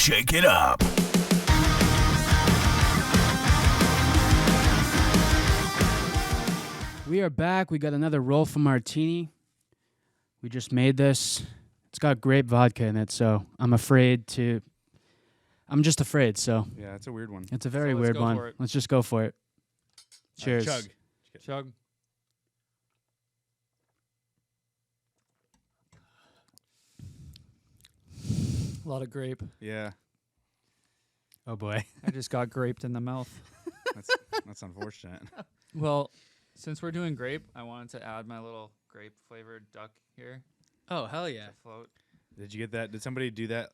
shake it up. We are back. We got another roll from Martini. We just made this. It's got grape vodka in it, so I'm just afraid, so Yeah, it's a weird one. it's a very So let's weird go one. for it. Let's just go for it. Cheers. Chug. Chug. A lot of grape. Yeah, Oh, boy. I just got graped in the mouth. that's unfortunate. Well, since we're doing grape, I wanted to add my little grape flavored duck here Oh, hell yeah. to float. Did you get that? Did somebody do that?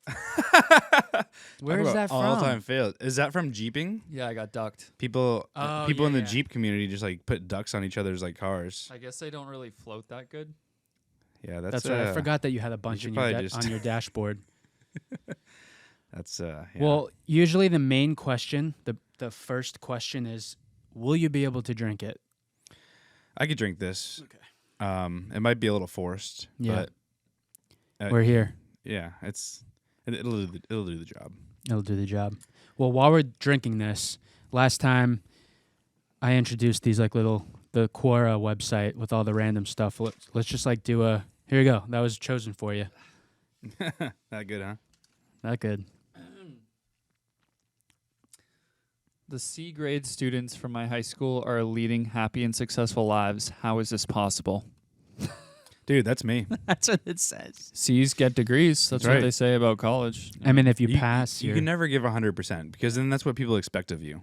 Where Talk is about that from? All-time fail. Is that from Jeeping? Yeah, I got ducked. People Oh, in yeah, the yeah. Jeep community just like put ducks on each other's like cars. I guess they don't really float that good. Yeah, That's right. I forgot that you had a bunch should in your probably just- on your dashboard. That's yeah. Well, usually the main question, the first question is, will you be able to drink it? I could drink this. Okay. It might be a little forced, Yeah. but We're here. yeah, it'll do the job. It'll do the job. Well, while we're drinking this, last time I introduced these like the Quora website with all the random stuff. Let's just like do a, here you go. That was chosen for you. That good, huh? That good. The C grade students from my high school are leading happy and successful lives. How is this possible? Dude, that's me. That's what it says. C's get degrees. That's right. what they say about college. I mean, if you pass, You can never give 100% because then that's what people expect of you.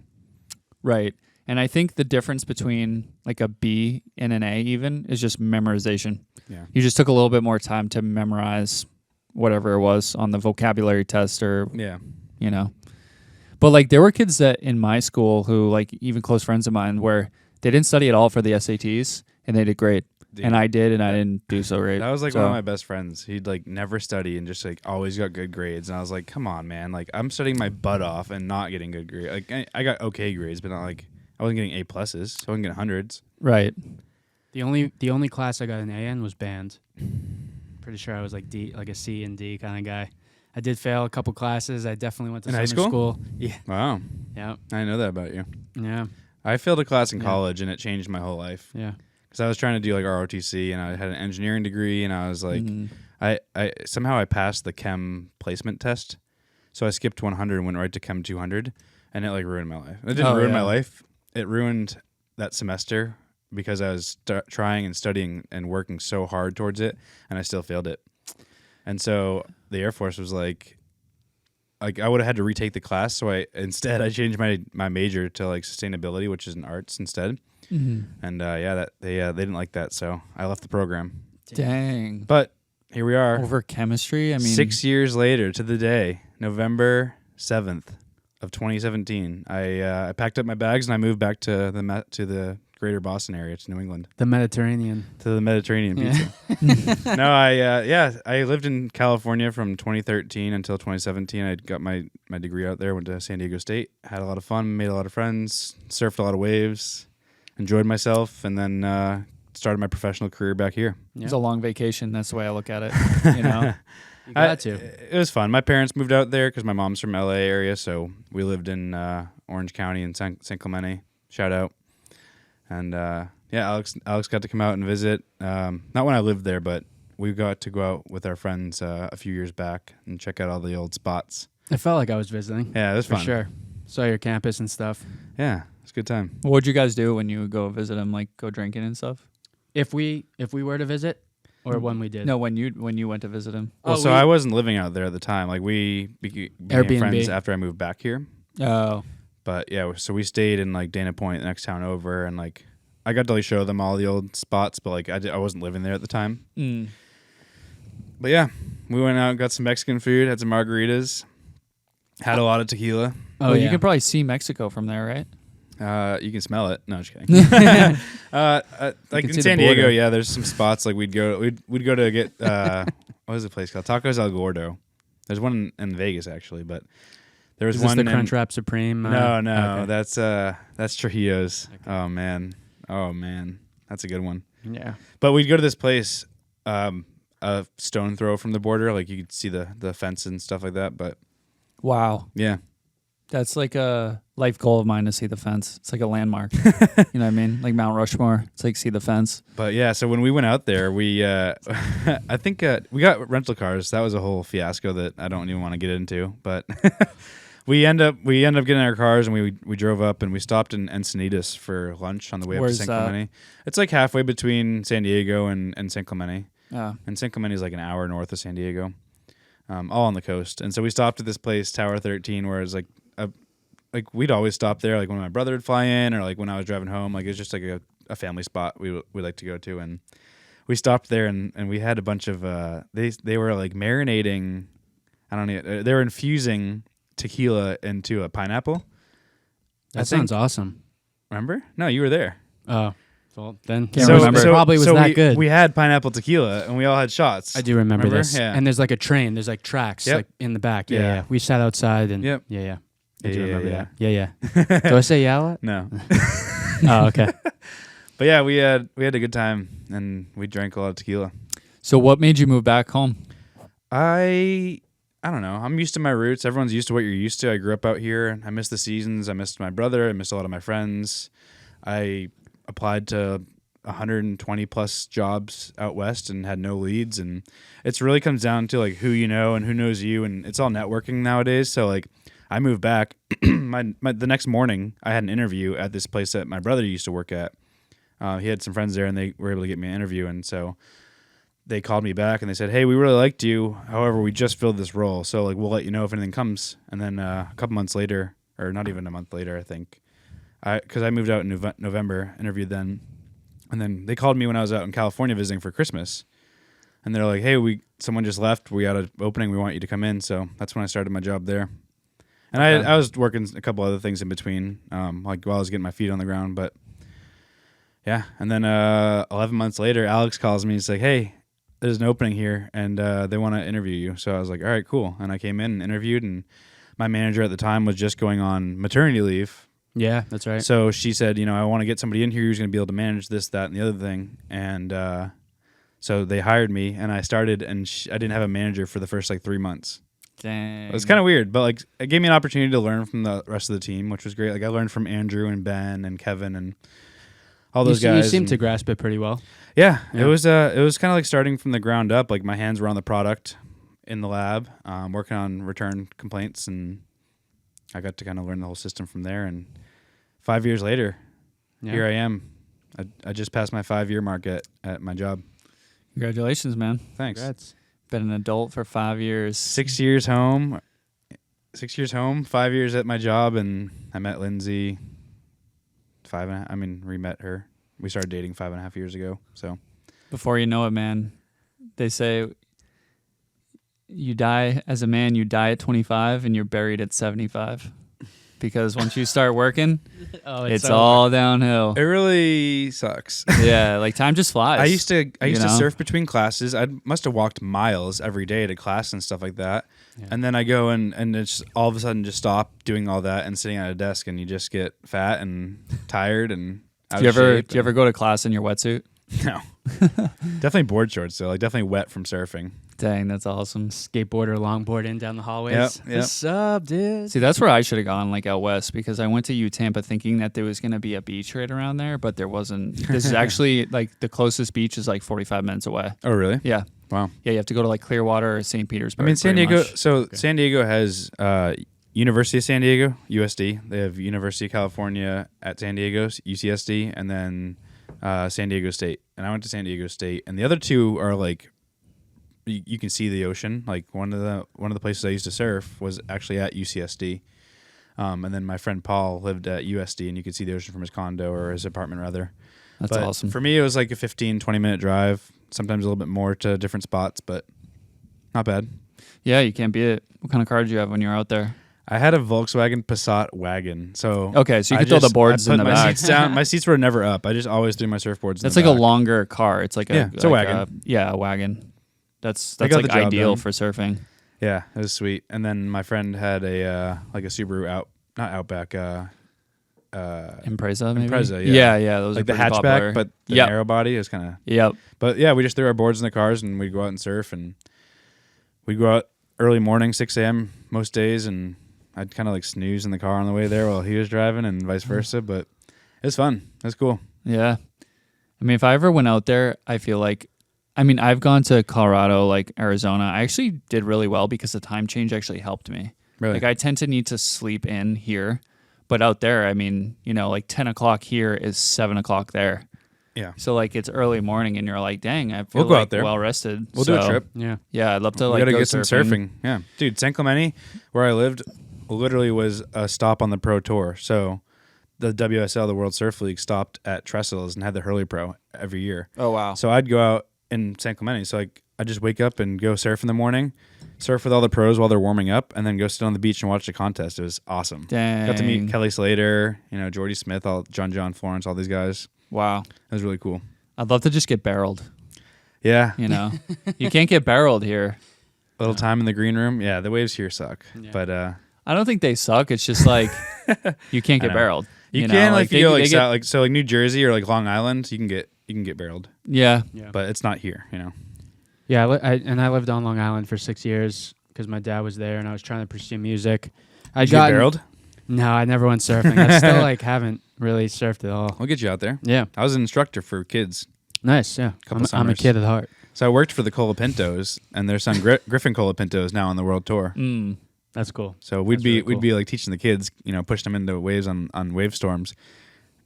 Right. And I think the difference between like a B and an A even is just memorization. Yeah. You just took a little bit more time to memorize whatever it was on the vocabulary test or, Yeah. you know. But like there were kids that in my school who like even close friends of mine where they didn't study at all for the SATs and they did great. Dude, And I did and I didn't do so great. that was like So- one of my best friends. He'd like never study and just like always got good grades. And I was like, come on, man. Like I'm studying my butt off and not getting good grades. Like I got okay grades, but not like I wasn't getting A pluses. So I wasn't getting hundreds. Right. The only class I got an A in was band. Pretty sure I was like D, like a C and D kind of guy. I did fail a couple classes. I definitely went to In high summer school? Yeah. Wow. Yeah. I didn't know that about you. Yeah. I failed a class in Yeah. college and it changed my whole life. Yeah. Because I was trying to do like ROTC and I had an engineering degree and I was like, Mhm. I somehow I passed the chem placement test. So I skipped 100 and went right to chem 200 and it like ruined my life. It didn't Oh, ruin my yeah. life. It ruined that semester because I was trying and studying and working so hard towards it and I still failed it. And so the Air Force was like I would have had to retake the class. So I changed my major to like sustainability, which is in arts instead. Mhm. And they didn't like that. So I left the program. Dang. But here we are. Over chemistry? I mean 6 years later to the day, November 7th of 2017, I packed up my bags and I moved back to the greater Boston area, to New England, The Mediterranean. to the Mediterranean Yeah. pizza. No, I lived in California from 2013 until 2017. I got my degree out there, went to San Diego State, had a lot of fun, made a lot of friends, surfed a lot of waves, enjoyed myself, and then started my professional career back here. it's a long vacation. That's the way I look at it. You know? You got to. It was fun. My parents moved out there because my mom's from LA area, so we lived in Orange County in San Clemente. Shout out. And Alex got to come out and visit. Not when I lived there, but we got to go out with our friends a few years back and check out all the old spots. I felt like I was visiting. Yeah, it was For fun. sure. Saw your campus and stuff. Yeah, it's a good time. What'd you guys do when you would go visit him? Like go drinking and stuff? If we were to visit, or when we did. No, when you went to visit him. Well, Oh, so I wasn't living out there at the time. Like we became Airbnb. friends after I moved back here. Oh. But yeah, so we stayed in like Dana Point, the next town over, and like I got to like show them all the old spots, but like I wasn't living there at the time. Mm. But yeah, we went out, got some Mexican food, had some margaritas, had a lot of tequila. Oh, Well, yeah. you can probably see Mexico from there, right? You can smell it. No, just kidding. Like can in see the San Diego, border. yeah, there's some spots like we'd go to get what was the place called? Tacos El Gordo. There's one in Vegas actually, but there was Is this one the in, Crunchwrap Supreme? No, okay. that's Trujillo's. Okay. Oh man, that's a good one. Yeah. But we'd go to this place, a stone throw from the border, like you could see the fence and stuff like that. But Wow. Yeah. That's like a life goal of mine to see the fence. It's like a landmark. You know what I mean? Like Mount Rushmore. It's like see the fence. But yeah, so when we went out there, we I think we got rental cars. That was a whole fiasco that I don't even want to get into. But we end up getting our cars and we drove up and we stopped in Encinitas for lunch on the way up to Where's San that? Clemente. It's like halfway between San Diego and San Clemente. Yeah. And San Clemente is like an hour north of San Diego, all on the coast. And so we stopped at this place, Tower 13, where it's like we'd always stop there, like when my brother would fly in, or like when I was driving home. Like it's just like a family spot we like to go to. And we stopped there, and we had a bunch of they were like marinating. I don't know. They were infusing tequila into a pineapple. That sounds awesome. Remember? No, you were there. Oh, well then Can't remember. It probably was that good. We had pineapple tequila, and we all had shots. I do remember this. Yeah. And there's like a train. There's like tracks Yep. like in the back. Yeah, Yeah. yeah. We sat outside and Yep. yeah. I Yeah, do yeah, remember yeah. that. Yeah. Do I say yeah a lot? No. Oh, okay. But yeah, we had a good time, and we drank a lot of tequila. So what made you move back home? I don't know. I'm used to my roots. Everyone's used to what you're used to. I grew up out here. I missed the seasons. I missed my brother. I missed a lot of my friends. I applied to 120 plus jobs out west and had no leads. And it's really comes down to like who you know and who knows you. And it's all networking nowadays. So like I moved back. The next morning I had an interview at this place that my brother used to work at. He had some friends there and they were able to get me an interview. And so they called me back and they said, "Hey, we really liked you. However, we just filled this role. So like we'll let you know if anything comes." And then a couple months later, or not even a month later, I think, because I moved out in November, interviewed then, and then they called me when I was out in California visiting for Christmas, and they're like, "Hey, someone just left. We got an opening. We want you to come in." So that's when I started my job there. And I was working a couple other things in between, like while I was getting my feet on the ground. But yeah, and then 11 months later, Alex calls me. He's like, "Hey, there's an opening here, and they want to interview you." So I was like, "All right, cool." And I came in and interviewed, and my manager at the time was just going on maternity leave. Yeah, that's right. So she said, I want to get somebody in here who's going to be able to manage this, that, and the other thing. And so they hired me, and I started, and I didn't have a manager for the first like 3 months. Dang. It was kind of weird, but like it gave me an opportunity to learn from the rest of the team, which was great. Like I learned from Andrew and Ben and Kevin and all those guys. You seem to grasp it pretty well. Yeah, Yeah. it was kind of like starting from the ground up. Like my hands were on the product in the lab, working on return complaints, and I got to kind of learn the whole system from there. And 5 years later, here I am. I just passed my 5-year mark at my job. Congratulations, man. Thanks. Congrats. Been an adult for 5 years. 6 years home. 6 years home. 5 years at my job, and I met Lindsay. Re-met her. We started dating 5.5 years ago. So Before you know it, man, they say you die as a man, you die at 25 and you're buried at 75. Because once you start working, it's all downhill. it really sucks. Yeah, like time just flies. I used to you know? surf between classes. I must have walked miles every day to class and stuff like that. Yeah. And then I go and it's all of a sudden just stop doing all that and sitting at a desk, and you just get fat and tired and out Do you of ever shape. do you ever go to class in your wetsuit? No. Definitely board shorts though. Like definitely wet from surfing. Dang, that's awesome. Skateboarder, longboarding down the hallways. Yep. What's up, dude? See, that's where I should have gone, like out west, because I went to U Tampa thinking that there was going to be a beach right around there, but there wasn't. This is actually like the closest beach is like 45 minutes away. Oh really? Yeah. Wow. Yeah, you have to go to like Clearwater or St. Petersburg. I mean, San pretty Diego. much. So San Diego has University of San Diego, USD. They have University of California at San Diego, UCSD, and then San Diego State. And I went to San Diego State, and the other two are like you can see the ocean. Like one of the places I used to surf was actually at UCSD. And then my friend Paul lived at USD, and you could see the ocean from his condo or his apartment rather. That's But awesome. For me, it was like a 15, 20-minute drive, sometimes a little bit more to different spots, but not bad. Yeah, you can't beat it. What kind of car did you have when you were out there? I had a Volkswagen Passat wagon, so Okay, so you I could throw the just- boards I in put the my back. seats down. My seats were never up. I just always threw my surfboards. That's in like the a back. longer car. It's like Yeah, it's a wagon. A wagon. That's got like the job ideal done. for surfing. Yeah, it was sweet. And then my friend had a like a Subaru not Outback, Impreza, maybe? Impreza, yeah. Yeah, those like are the pretty hatchback, popular. but the Yep. narrow body is kind of. Yep. But yeah, we just threw our boards in the cars and we'd go out and surf, and we'd go out early morning, 6 a.m. most days, and I'd kind of like snooze in the car on the way there while he was driving and vice versa. But it was fun. It was cool. Yeah. I mean, if I ever went out there, I feel like, I mean, I've gone to Colorado, like Arizona. I actually did really well because the time change actually helped me. Really? Like I tend to need to sleep in here, but out there, I mean, you know, like 10 o'clock here is 7 o'clock there. Yeah. So like it's early morning and you're like, dang, I feel We'll go like out there. Well rested. We'll do a trip. Yeah. Yeah, I'd love to We like gotta go get some surfing. Yeah, dude, San Clemente, where I lived, literally was a stop on the Pro Tour. So the WSL, the World Surf League, stopped at Trestles and had the Hurley Pro every year. Oh wow. So I'd go out in San Clemente. So like I just wake up and go surf in the morning, surf with all the pros while they're warming up, and then go sit on the beach and watch the contest. It was awesome. Dang. Got to meet Kelly Slater, Jordy Smith, John Florence, all these guys. Wow. It was really cool. I'd love to just get barreled, Yeah. you know. You can't get barreled here. A little time in the green room. Yeah, the waves here suck. Yeah. But I don't think they suck. It's just like you can't I get know. barreled. you know? can like they- you go they like get- south, like so like New Jersey or like Long Island, you can get barreled. Yeah. Yeah. But it's not here, Yeah, I lived on Long Island for 6 years because my dad was there, and I was trying to pursue music. Did you get barreled? No, I never went surfing. I still haven't really surfed at all. We'll get you out there. Yeah, I was an instructor for kids. nice. Yeah, Couple I'm a summers. kid at heart. So I worked for the Colapintos, and their son Griffin Colapinto is now on the world tour. Mm. That's cool. So we'd That's be really cool. we'd be like teaching the kids, pushing them into waves on wave storms,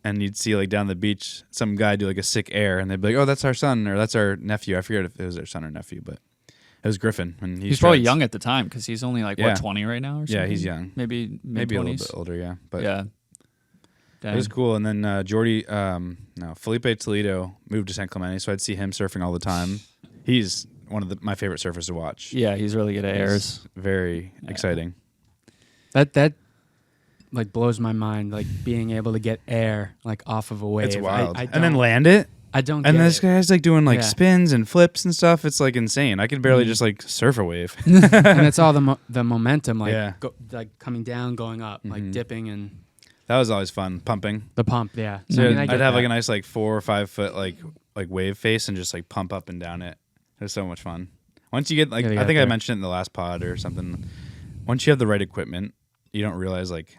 and you'd see like down the beach some guy do like a sick air, and they'd be like, "Oh, that's our son or that's our nephew." I forget if it was their son or nephew, but it was Griffin, and He's probably young at the time because he's only like Yeah. 20 right now or something. Yeah, he's young. Maybe Maybe a little mid-20s. bit older, yeah. But Yeah. it was cool. And then Felipe Toledo moved to San Clemente, so I'd see him surfing all the time. He's one of my favorite surfers to watch. Yeah, he's really good at airs. He's very exciting. That like blows my mind. Like being able to get air like off of a wave. It's wild. I And then don't- land it. I don't. And get this it. guy's like doing like Yeah. spins and flips and stuff. It's like insane. I can barely just like surf a wave. and it's all the momentum, like Yeah. like coming down, going up, like Mhm. dipping, and That was always fun, pumping. the pump. Yeah. So I mean, I I'd get have like that. a nice like 4 or 5 foot like wave face and just like pump up and down it. It was so much fun. Once you get like, Gotta I get think I there. mentioned it in the last pod or something. Once you have the right equipment, you don't realize like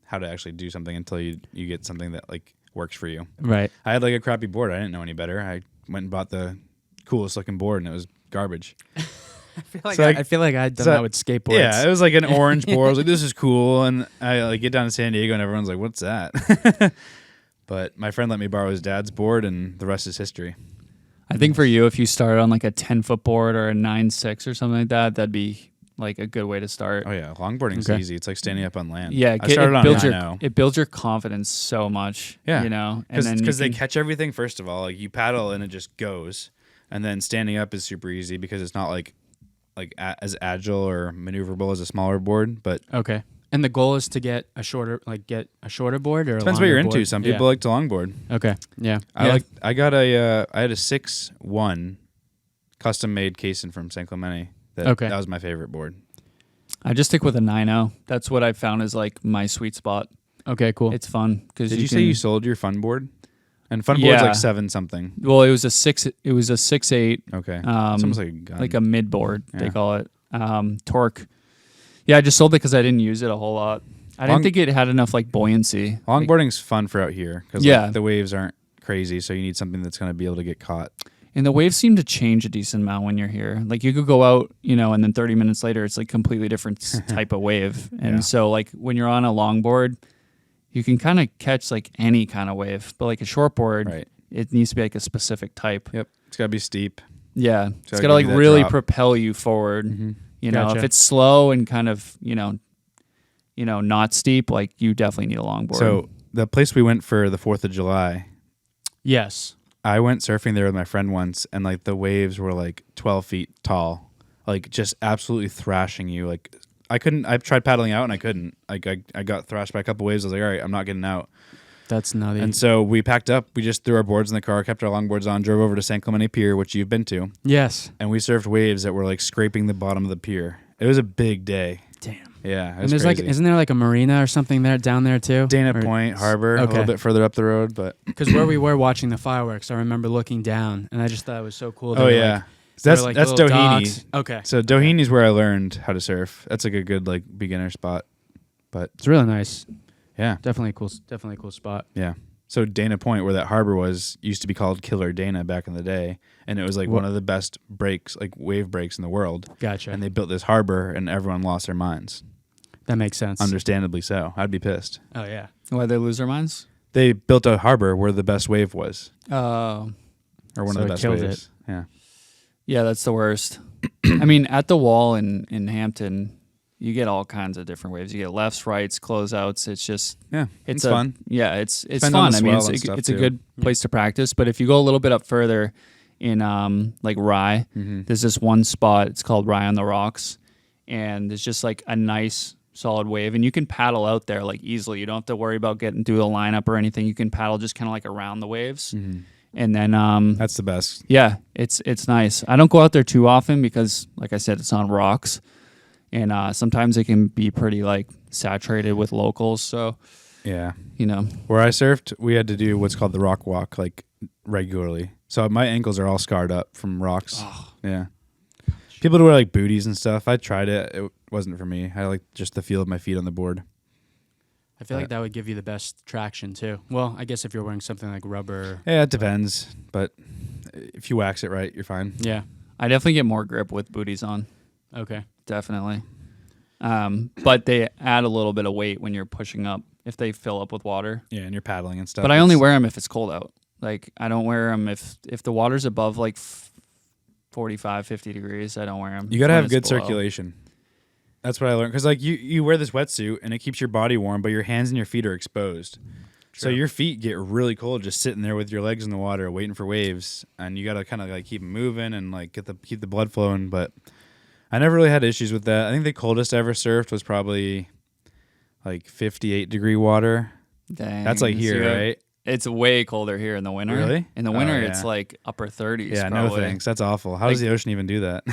how to actually do something until you get something that like works for you. Right. I had like a crappy board. I didn't know any better. I went and bought the coolest looking board and it was garbage. I feel like I'd done so- that with skateboards. Yeah, it was like an orange board. I was like, this is cool. And I like get down to San Diego and everyone's like, what's that? But my friend let me borrow his dad's board and the rest is history. I think for you, if you started on like a 10-foot board or a 9.6 or something like that, that'd be like a good way to start. Oh yeah, longboarding's Okay. easy. It's like standing up on land. Yeah, I started on Rhino. it builds your confidence so much. Yeah. You know, and then Because you they can- catch everything first of all. Like you paddle and it just goes, and then standing up is super easy because it's not like as agile or maneuverable as a smaller board. But Okay. And the goal is to get a shorter board, or depends a what you're longer into. board? Some Yeah. people like to longboard. Okay. Yeah. I had a 6'1" custom made casing from San Clemente. That was my favorite board. I just stick with a 9.0. That's what I found is like my sweet spot. Okay. Cool. It's fun because Did you say you sold your fun board? And fun board's Yeah. like 7 something. Well, it was a 6.8, Okay, it's almost like a gun. like a mid board. They Yeah. call it torque. Yeah, I just sold it because I didn't use it a whole lot. I didn't think it had enough like buoyancy. Like, Longboarding's fun for out here because Yeah. the waves aren't crazy, so you need something that's going to be able to get caught. and the waves seem to change a decent amount when you're here. Like you could go out, and then 30 minutes later, it's like completely different type of wave. And Yeah. so like when you're on a longboard, you can kind of catch like any kind of wave, but like a shortboard, Right. it needs to be like a specific type. Yep. It's got to be steep. Yeah, it's Gotta got to like give you that really drop. propel you forward. Mm-hmm. You know, Gotcha. if it's slow and kind of, not steep, like you definitely need a longboard. So the place we went for the 4th of July, yes. I went surfing there with my friend once, and like the waves were like 12 feet tall, like just absolutely thrashing you. Like I tried paddling out and I couldn't. Like I got thrashed by a couple waves. I was like, all right, I'm not getting out. That's nutty. And so we packed up. We just threw our boards in the car, kept our longboards on, drove over to San Clemente Pier, which you've been to, yes. and we surfed waves that were like scraping the bottom of the pier. It was a big day. Damn. Yeah, it And was there's crazy. isn't there like a marina or something down there too? Dana Or- Point Harbor, a Okay. little bit further up the road, but Because where we were watching the fireworks, I remember looking down, and I just thought it was so cool. oh They, yeah, like, That's They're like that's little Doheny. docks. Okay. So Doheny's where I learned how to surf. That's like a good like beginner spot. It's really nice. Yeah, Definitely a cool spot. yeah. So Dana Point, where that harbor was, used to be called Killer Dana back in the day, and it was like one of the best breaks, like wave breaks in the world. Gotcha. And they built this harbor, and everyone lost their minds. That makes sense. Understandably so. I'd be pissed. Oh yeah. Why they lose their minds? They built a harbor where the best wave was, Oh. or one So of it the best killed waves. Yeah. Yeah, that's the worst. I mean, at the wall in Hampton, you get all kinds of different waves. You get lefts, rights, closeouts. It's just Yeah, it's a, fun. Yeah, it's Depends on fun. the I mean, swell and stuff, it's a too. good place to practice. But if you go a little bit up further in like Rye, there's this one spot. It's called Rye on the Rocks, and it's just like a nice solid wave, and you can paddle out there like easily. You don't have to worry about getting through the lineup or anything. You can paddle just kind of like around the waves, and then That's the best. yeah, it's nice. I don't go out there too often because, like I said, it's on rocks, and sometimes it can be pretty like saturated with locals. So Yeah. you know, Where I surfed, we had to do what's called the rock walk like regularly. So my ankles are all scarred up from rocks. Yeah. People wear like booties and stuff. I tried it. It wasn't for me. I like just the feel of my feet on the board. I feel like that would give you the best traction too. Well, I guess if you're wearing something like rubber. Yeah, it depends. But if you wax it right, you're fine. Yeah. I definitely get more grip with booties on. Okay. Definitely. But they add a little bit of weight when you're pushing up if they fill up with water. Yeah, and you're paddling and stuff. But I only wear them if it's cold out. Like I don't wear them if the water's above like 45, 50 degrees. I don't wear them. You got to have good circulation. That's what I learned. Because like you wear this wetsuit and it keeps your body warm, but your hands and your feet are exposed. So your feet get really cold just sitting there with your legs in the water waiting for waves. And you got to kind of like keep them moving and like keep the blood flowing. But I never really had issues with that. I think the coldest I ever surfed was probably like 58-degree water. Dang. That's like here, right? It's way colder here in the winter. Really? In the winter, yeah. it's like upper 30s. Yeah, probably. no thanks. That's awful. How does the ocean even do that?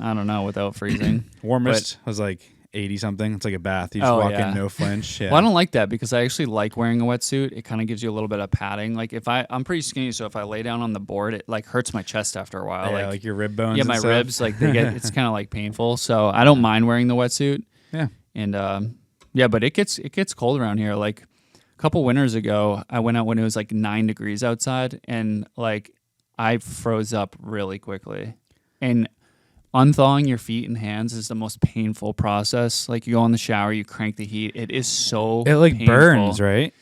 I don't know, without freezing. Warmest was like 80-something. It's like a bath. You just walk in, no flinch. Yeah. Well, I don't like that because I actually like wearing a wetsuit. It kind of gives you a little bit of padding. Like if I'm pretty skinny, so if I lay down on the board, it like hurts my chest after a while. Yeah, like your rib bones. Yeah, and my stuff. ribs, like they get, it's kind of like painful. So I don't mind wearing the wetsuit. Yeah. And yeah, but it gets cold around here. Like a couple winters ago, I went out when it was like 9 degrees outside, and like I froze up really quickly. And unthawing your feet and hands is the most painful process. Like you go in the shower, you crank the heat. It is so It like painful. burns, right?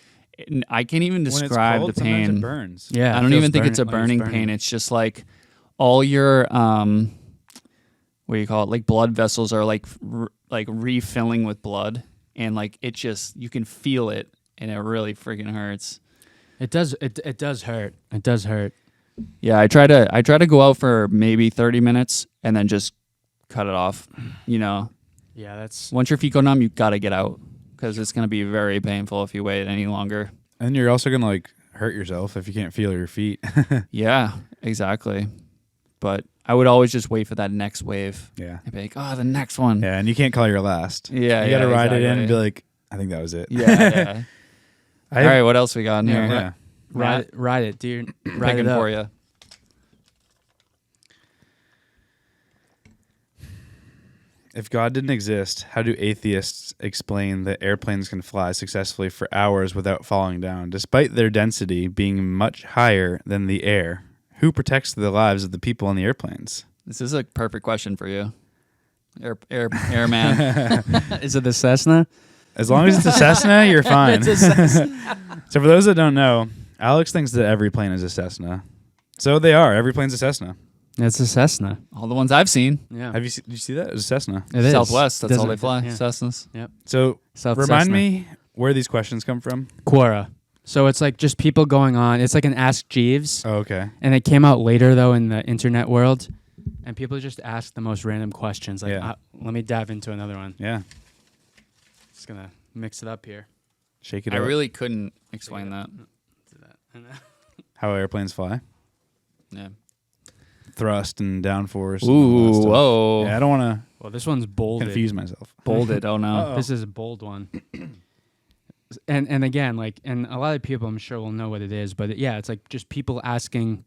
I can't even When it's describe cold, the sometimes pain. It burns. Yeah. I it don't feels even think it's a like it's burning pain. It's just like all your what do you call it? Like blood vessels are like like refilling with blood, and like it just you can feel it, and it really freaking hurts. It does. It does hurt. It does hurt. Yeah, I try to go out for maybe 30 minutes and then just cut it off. You know, Yeah, that's. once your feet go numb, you got to get out because it's gonna be very painful if you wait any longer. And you're also gonna like hurt yourself if you can't feel your feet. Yeah, exactly. But I would always just wait for that next wave. Yeah. I'd be like, oh, the next one. Yeah, and you can't call your last. Yeah, You gotta ride it in exactly. and be like, I think that was it. Yeah. All right, what else we got in here? Yeah. Ride it, dude. Ride Picking it up. for you. If God didn't exist, how do atheists explain that airplanes can fly successfully for hours without falling down, despite their density being much higher than the air? Who protects the lives of the people on the airplanes? This is a perfect question for you, airman. Is it the Cessna? As long as it's a Cessna, you're fine. So for those that don't know, Alex thinks that every plane is a Cessna. So they are. Every plane's a Cessna. It's a Cessna. All the ones I've seen. Yeah. Did you see that? It's a Cessna. It is. Southwest, that's all Doesn't- they fly. yeah. Cessnas. So South remind Cessna. me where these questions come from. Quora. So it's like just people going on. It's like an Ask Jeeves. Oh, okay. And it came out later, though, in the internet world. And people just ask the most random questions. Like, Yeah. let me dive into another one. Yeah. Just going to mix it up here. Shake it I up. really couldn't explain that. Do that. How airplanes fly. Yeah. Thrust and downforce. and all that Ooh, stuff. whoa. Yeah, I don't want Well, this one's to bolded. confuse myself. Bolded. Oh, no. Uh-oh. This is a bold one. And again, like, and a lot of people I'm sure will know what it is, but yeah, it's like just people asking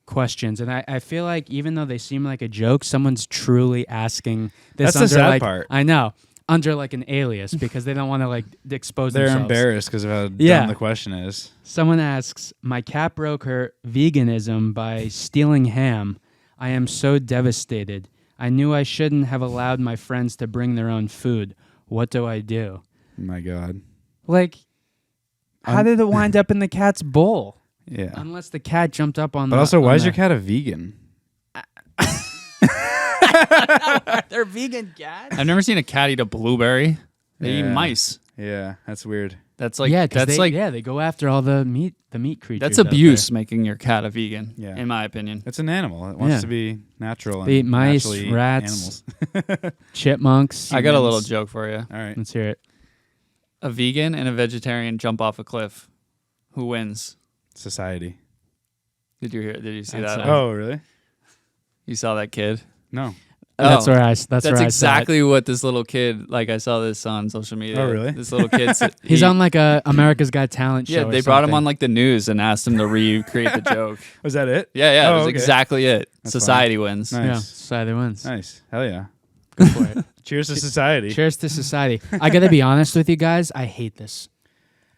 questions, and I feel like even though they seem like a joke, someone's truly asking this. That's the under, sad part. I know, under like an alias because they don't want to like expose They're themselves. embarrassed because of how Yeah. dumb the question is. Someone asks, "My cat broke her veganism by stealing ham. I am so devastated. I knew I shouldn't have allowed my friends to bring their own food. What do I do?" Oh my God. Like, how did it wind up in the cat's bowl? Yeah. Unless the cat jumped up on But also, why is your cat a vegan? They're vegan cats? I've never seen a cat eat a blueberry. They eat Yeah. mice. Yeah, that's weird. That's like they go after all the meat creatures. that's out abuse making your cat a vegan. Yeah. In my opinion. It's an animal. It wants Yeah. to be natural. They eat and mice, naturally rats. animals. Chipmunks. I got a little humans. joke for you. All right. Let's hear it. A vegan and a vegetarian jump off a cliff. Who wins? Society. Did you see That's that? Oh, really? You saw that kid? No. That's Oh. where I. That's where I saw it. exactly what this little kid. Like I saw this on social media. Oh, really? This little kid. He's on like a America's Got Talent show. Yeah, or they brought him something. on like the news and asked him to recreate the joke. Was that it? Yeah, Oh, that's okay. exactly it. That's Society wins. Nice. Yeah, society wins. Nice. Hell yeah. Go for it. Cheers to society. Cheers to society. I gotta be honest with you guys. I hate this.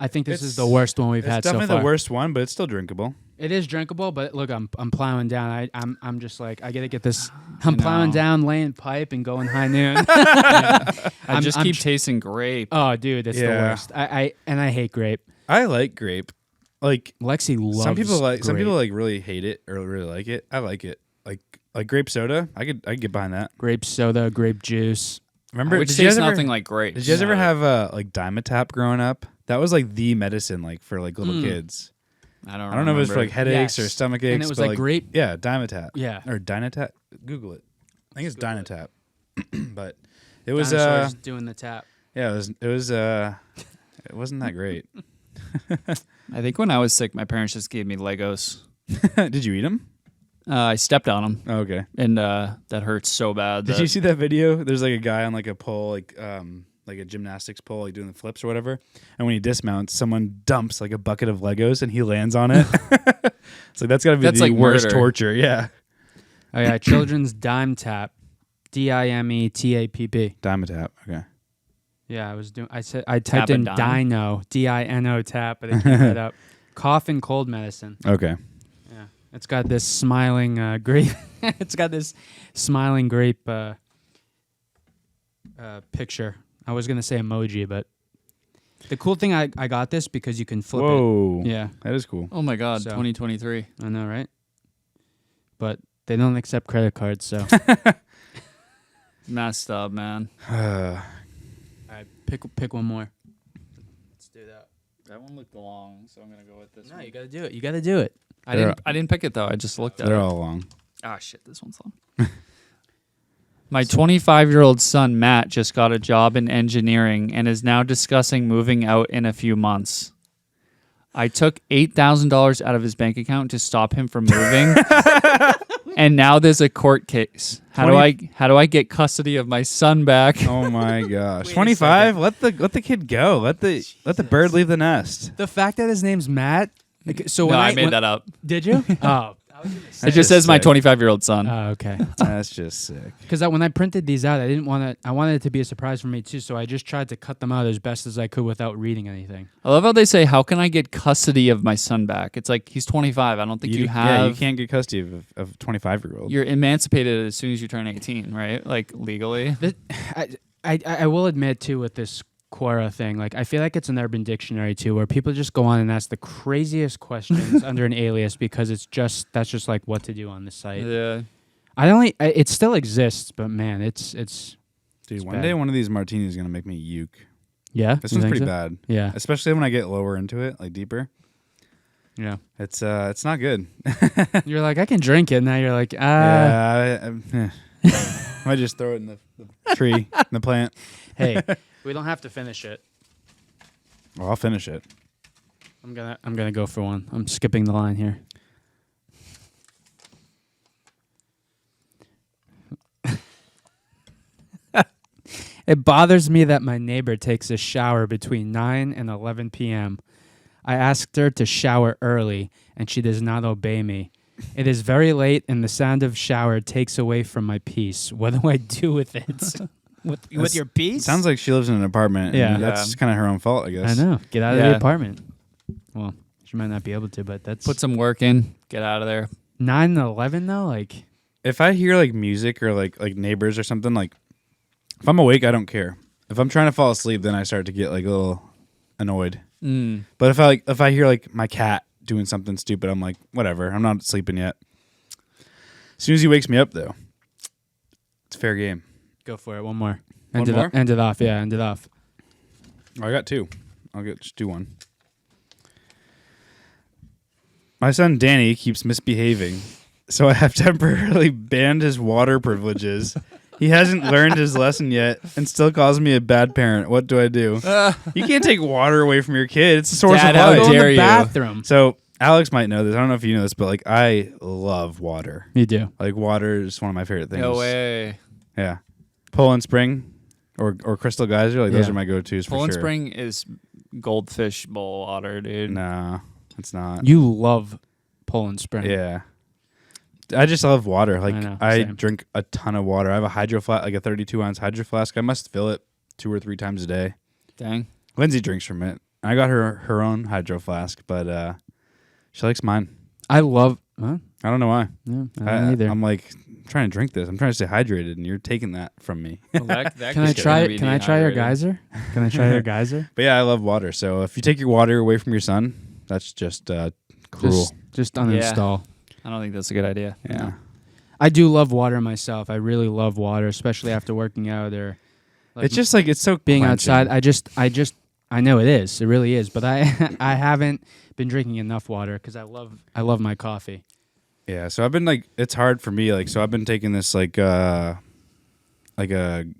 I think this is the worst one we've It's had so definitely far. the worst one, but it's still drinkable. It is drinkable, but look, I'm plowing down. I'm just like I gotta get this. I'm know. plowing down, laying pipe, and going high noon. I just keep tr- tasting grape. Oh, dude, it's the Yeah. worst. I hate grape. I like grape. Like Lexi loves. some people grape. like really hate it or really like it. I like it. Like grape soda. I could get behind that. grape soda, grape juice. Remember? Which did you guys tastes ever, nothing like grape. Did you guys ever have like Dimetap growing up? That was like the medicine like for like little kids. I don't I don't know if it was for like remember. headaches or Yes. stomach And aches. it was but, like grape? Yeah, Dimetap. Yeah. Or Dynatap. Google it. I think it's Dynatap. But it was Dinosaurs doing the tap. yeah, it wasn't that great. I think when I was sick, my parents just gave me Legos. Did you eat them? I stepped on them, Oh, okay. and that hurts so bad. Did you see that video? There's like a guy on like a pole, like a gymnastics pole, like doing the flips or whatever. And when he dismounts, someone dumps like a bucket of Legos and he lands on it. It's like that's got to be That's the like worst murder. torture. Yeah. Oh yeah, Children's Dime Tap, DIMETAPP. Dimetap. Okay. Yeah, I typed a in dime? Dino, DINO tap, but it came right up. Cough and cold medicine. Okay. Yeah, it's got this smiling grape. It's got this smiling grape picture. I was gonna say emoji, but the cool thing I got this because you can flip Whoa. it. Yeah, That is cool. Oh my God, So- 2023. I know, right? But they don't accept credit cards, so. Messed up, man. All right, pick one more. Let's do that. That one looked long, so I'm gonna go with this No, you gotta do it. You gotta do it. I didn't pick it though. I just looked at They're it. all long. Ah, shit, this one's long. My 25-year-old son, Matt, just got a job in engineering and is now discussing moving out in a few months. I took $8,000 out of his bank account to stop him from moving. And now there's a court case. How do I get custody of my son back? Oh my gosh. Wait a 25? Let the kid go. Let the bird leave the nest. The fact that his name's Matt. So No, when I made that up. Did you? Oh. It just says my 25-year-old son. Oh, okay. That's just sick. Because when I printed these out, I wanted it to be a surprise for me too. So I just tried to cut them out as best as I could without reading anything. I love how they say, "How can I get custody of my son back?" It's like he's 25. I don't think you have. Yeah, you can't get custody of a 25-year-old. You're emancipated as soon as you turn 18, right? Like legally. I will admit too with this Quora thing, like I feel like it's an Urban Dictionary too, where people just go on and ask the craziest questions under an alias because that's just like what to do on the site. Yeah. It still exists, but man, it's Dude, one bad. day one of these martinis is going to make me uke. yeah. This you one's think pretty so? bad. Yeah, Especially when I get lower into it, like deeper. yeah. It's not good. You're like I can drink it now. You're like Yeah, I might just throw it in the tree, in the plant. Hey, we don't have to finish it. Well, I'll finish it. I'm gonna go for one. I'm skipping the line here. It bothers me that my neighbor takes a shower between 9 and 11 p.m. I asked her to shower early, and she does not obey me. It is very late, and the sound of shower takes away from my peace. What do I do with it? with your peace? Sounds like she lives in an apartment. Yeah. And that's kind of her own fault, I guess. I know. Get out of the apartment. Well, she might not be able to, but that's... Put some work in. Get out of there. 9 and 11, though? Like... If I hear like music or like neighbors or something, like if I'm awake, I don't care. If I'm trying to fall asleep, then I start to get like a little annoyed. But if I hear like my cat doing something stupid, I'm like, whatever. I'm not sleeping yet. As soon as he wakes me up, though, it's fair game. Go for it. One more. One more? End it off. Yeah, end it off. Oh, I got 2. Just do one. My son Danny keeps misbehaving, so I have temporarily banned his water privileges. He hasn't learned his lesson yet and still calls me a bad parent. What do I do? You can't take water away from your kid. It's a source Dad, of how life. Go in dare the you. bathroom. So Alex might know this. I don't know if you know this, but like I love water. You do. Like water is one of my favorite things. No way. Yeah. Poland Spring or Crystal Geyser, like those Yeah. are my go-tos for Poland sure. Spring is goldfish bowl water, dude. No, it's not. You love Poland Spring. Yeah. I just love water. Like I know, I same. drink a ton of water. I have a hydro flask, like a 32-ounce hydro flask. I must fill it 2 or 3 times a day. Dang. Lindsay drinks from it. I got her own hydro flask, but she likes mine. I love... Huh? I don't know why. Yeah, I don't either. I'm like trying to drink this. I'm trying to stay hydrated, and you're taking that from me. Well, that Can I could try? be Can I try your dehydrated. geyser? Can I try your geyser? But yeah, I love water. So if you take your water away from your son, that's just cruel. Just uninstall. I don't think that's a good idea. Yeah. No. I do love water myself. I really love water, especially after working out or like It's just like it's so being quenching. outside. I know it is. It really is. But I haven't been drinking enough water because I love my coffee. Yeah, so I've been like, it's hard for me. Like, so I've been taking this like a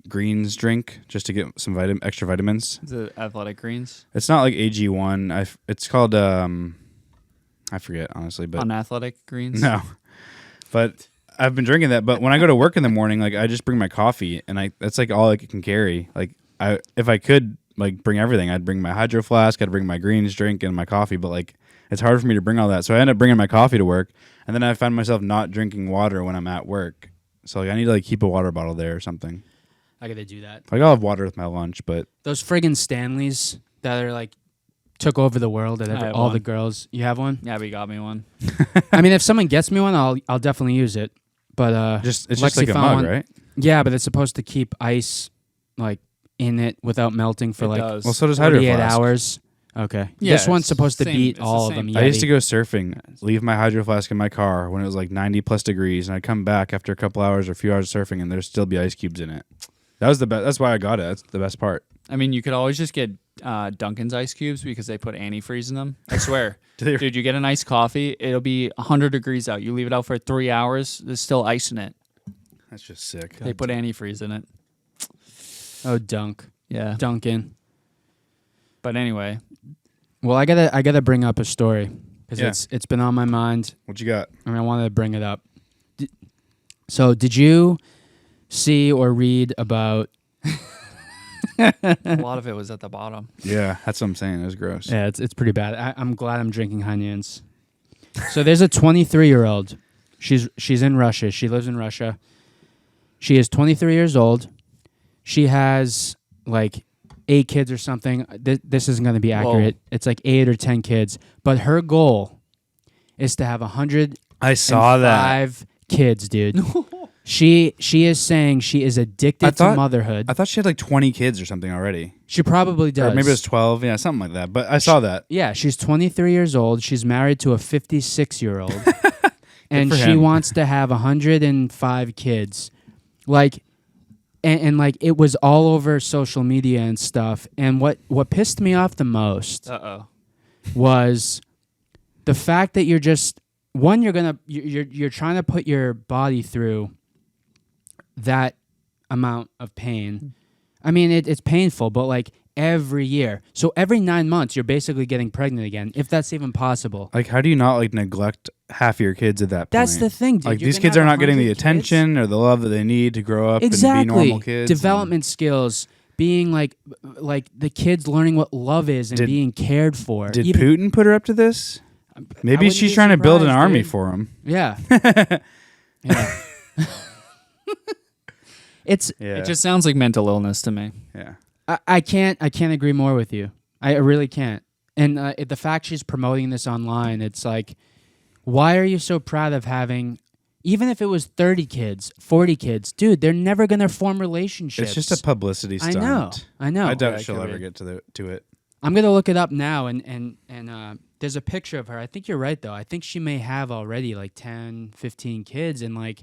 greens drink just to get some extra vitamins. The athletic greens. It's not like AG1. It's called I forget honestly, but Unathletic greens. no. But I've been drinking that. But when I go to work in the morning, like I just bring my coffee, and that's like all I can carry. Like if I could like bring everything, I'd bring my hydro flask, I'd bring my greens drink and my coffee. But like it's hard for me to bring all that, so I end up bringing my coffee to work, and then I find myself not drinking water when I'm at work. So like I need to like keep a water bottle there or something. I gotta do that. Like I'll have water with my lunch, but Those friggin' Stanleys that are like took over the world. That I have all the one. girls. You have one? Abby got me one. I mean, if someone gets me one, I'll definitely use it. But it's just Lexi like a found mug, one. right? Yeah, but it's supposed to keep ice like in it without melting for It like does. Well, so does hydro 48 flask. hours. Okay. Yeah, This one's it's supposed to same- beat it's the all of same. them. I used to Yeti. go surfing, leave my hydro flask in my car when it was like 90 plus degrees, and I'd come back after a couple hours or a few hours of surfing, and there'd still be ice cubes in it. That was the best. That's why I got it. That's the best part. I mean, you could always just get Dunkin's ice cubes because they put antifreeze in them. I swear. Dude, you get a nice coffee, it'll be 100 degrees out. You leave it out for 3 hours, there's still ice in it. That's just sick. They put antifreeze in it. Oh, Dunk. Yeah. Duncan. But anyway, Well, I gotta bring up a story because Yeah. it's been on my mind. What you got? I mean, I wanted to bring it up. So, did you see or read about? a lot of it was at the bottom. Yeah, that's what I'm saying. It was gross. Yeah, it's pretty bad. I'm glad I'm drinking Hanyans. So there's a 23-year-old. She's in Russia. She lives in Russia. She is 23 years old. She has like 8 kids or something. This isn't going to be accurate. Whoa. It's like 8 or 10 kids. But her goal is to have 105 I saw that. kids, dude. She is saying she is addicted to motherhood. I thought she had like 20 kids or something already. She probably does. Or maybe it was 12. Yeah, something like that. But I saw that. Yeah, she's 23 years old. She's married to a 56-year-old. And for she him. wants to have 105 kids. Like, and like it was all over social media and stuff. And what pissed me off the most Uh-oh. was the fact that you're just you're trying to put your body through that amount of pain. I mean, it's painful, but like every year. So every 9 months, you're basically getting pregnant again, if that's even possible. Like, how do you not like neglect half of your kids at that point? That's the thing, dude. Like, You're these gonna kids are have not getting the 100 kids? attention or the love that they need to grow up and be normal kids. Development skills, being like the kids learning what love is and Did- being cared for. Did Even- Putin put her up to this? Maybe wouldn't she's be trying to build an surprised, army dude. for him. Yeah. Yeah. It's Yeah. It just sounds like mental illness to me. yeah. I can't agree more with you. I really can't. And the fact she's promoting this online, it's like, why are you so proud of having, even if it was 30 kids, 40 kids, dude, they're never going to form relationships. It's just a publicity stunt. I know. I doubt Yeah, it she'll could ever be. get to it. I'm going to look it up now, and there's a picture of her. I think you're right, though. I think she may have already like 10, 15 kids, and like,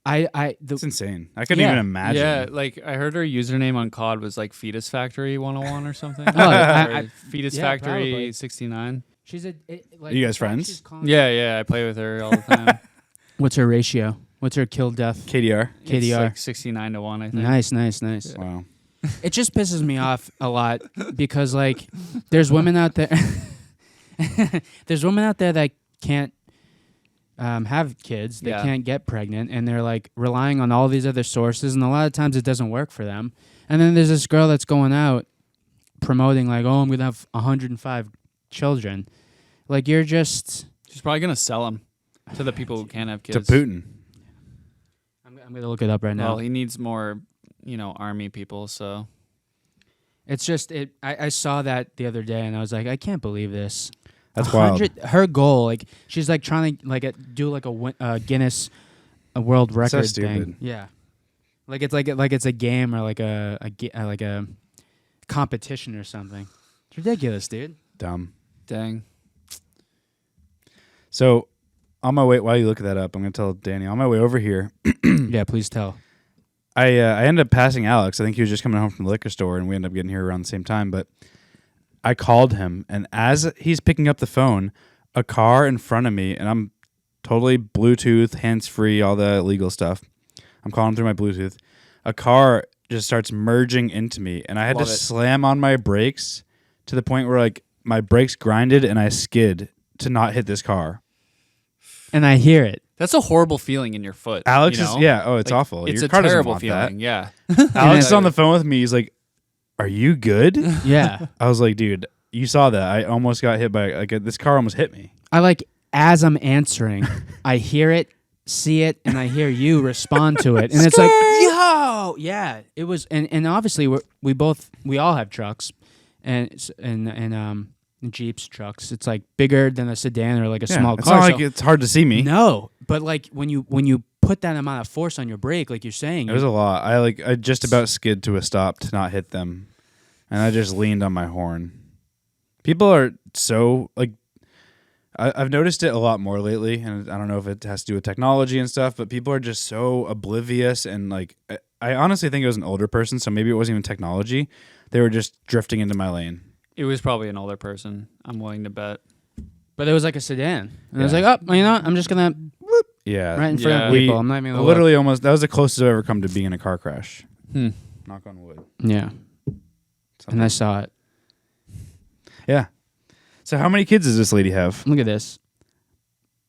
It's insane. I couldn't Yeah. even imagine. Yeah, like I heard her username on COD was like Fetus Factory 101 or something. I- Fetus yeah, Factory probably. 69. she's like, You guys the fact friends? she's calling- Yeah, I play with her all the time. What's her ratio? What's her kill death? KDR. It's KDR. like 69 to 1, I think. Nice. Wow. It just pisses me off a lot because like there's women out there there's women out there that can't have kids, they Yeah. can't get pregnant, and they're like relying on all these other sources, and a lot of times it doesn't work for them. And then there's this girl that's going out promoting like, oh, I'm gonna have 105 children. Like, you're just She's probably going to sell them to the people who can't have To kids. Putin. I'm gonna look it up right now. Well, he needs more, army people, so. It's just I saw that the other day, and I was like, I can't believe this. That's wild. Her goal, like she's like trying to like do like a Guinness a world so record stupid. thing. Yeah, like it's a game or like a competition or something. It's ridiculous, dude. Dumb. Dang. So, on my way, while you look that up, I'm going to tell Danny, on my way over here, Yeah, please tell. I ended up passing Alex. I think he was just coming home from the liquor store, and we ended up getting here around the same time. But I called him, and as he's picking up the phone, a car in front of me, and I'm totally Bluetooth, hands-free, all the illegal stuff. I'm calling through my Bluetooth. A car just starts merging into me, and I had Love to it. slam on my brakes to the point where like my brakes grinded and I skid to not hit this car. And I hear it. That's a horrible feeling in your foot. Alex you is know? yeah. Oh, it's Like, awful. It's Your a car doesn't terrible want feeling. Yeah. that. Alex is on the phone with me. He's like, "Are you good?" Yeah, I was like, "Dude, you saw that? I almost got hit by this car. Almost hit me." I like as I'm answering, I hear it, see it, and I hear you respond to it, and it's like, yo, yeah. It was, and obviously we all have trucks, and Jeeps trucks. It's like bigger than a sedan or like a small it's car. not like so- it's hard to see me. No, but like when you put that amount of force on your brake, like you're saying, It was a lot. I just about skid to a stop to not hit them, and I just leaned on my horn. People are so like, I've noticed it a lot more lately, and I don't know if it has to do with technology and stuff, but people are just so oblivious and like, I honestly think it was an older person, so maybe it wasn't even technology. They were just drifting into my lane. It was probably an older person. I'm willing to bet. but it was like a sedan, and I was Yeah. like, oh, you know, I'm just gonna Yeah, right in front Yeah. of people. I'm not even gonna look. literally almost. That was the closest I've ever come to being in a car crash. Knock on wood. Yeah, and I saw it. Yeah. So how many kids does this lady have? Look at this.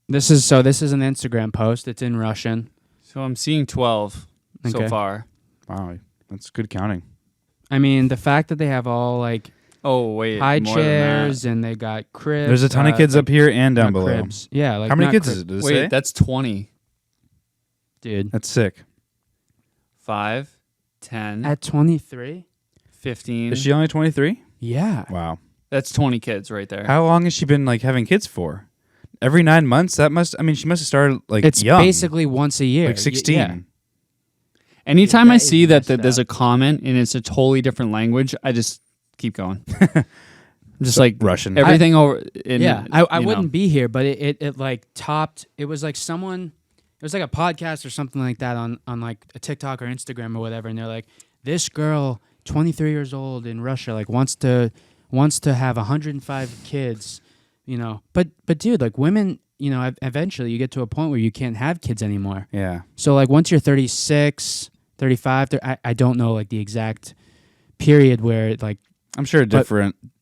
This is an Instagram post. It's in Russian. So I'm seeing 12 so Okay. far. Wow, that's good counting. I mean, the fact that they have all like Oh, wait. high more than that. chairs and they got cribs. There's a ton of kids up here and down not below. cribs. Yeah, like How many not kids crib- is it? Does it Wait, say? that's 20. dude? That's sick. 5, 10, At 23? 15. Is she only 23? Yeah. Wow. That's 20 kids right there. How long has she been like having kids for? Every 9 months? She must have started like It's young. basically once a year. like 16. Yeah. Anytime That I is see that messed there's up. a comment and it's a totally different language, I just keep going. I'm just like Russian. everything over. In, Yeah, I you know. wouldn't be here, but it like topped. It was like someone. It was like a podcast or something like that on like a TikTok or Instagram or whatever, and they're like, this girl, 23 years old in Russia, like wants to have 105 kids, you know. But dude, like women, you know, eventually you get to a point where you can't have kids anymore. Yeah. So like once you're 36, 35, I don't know like the exact period where it, like I'm sure But-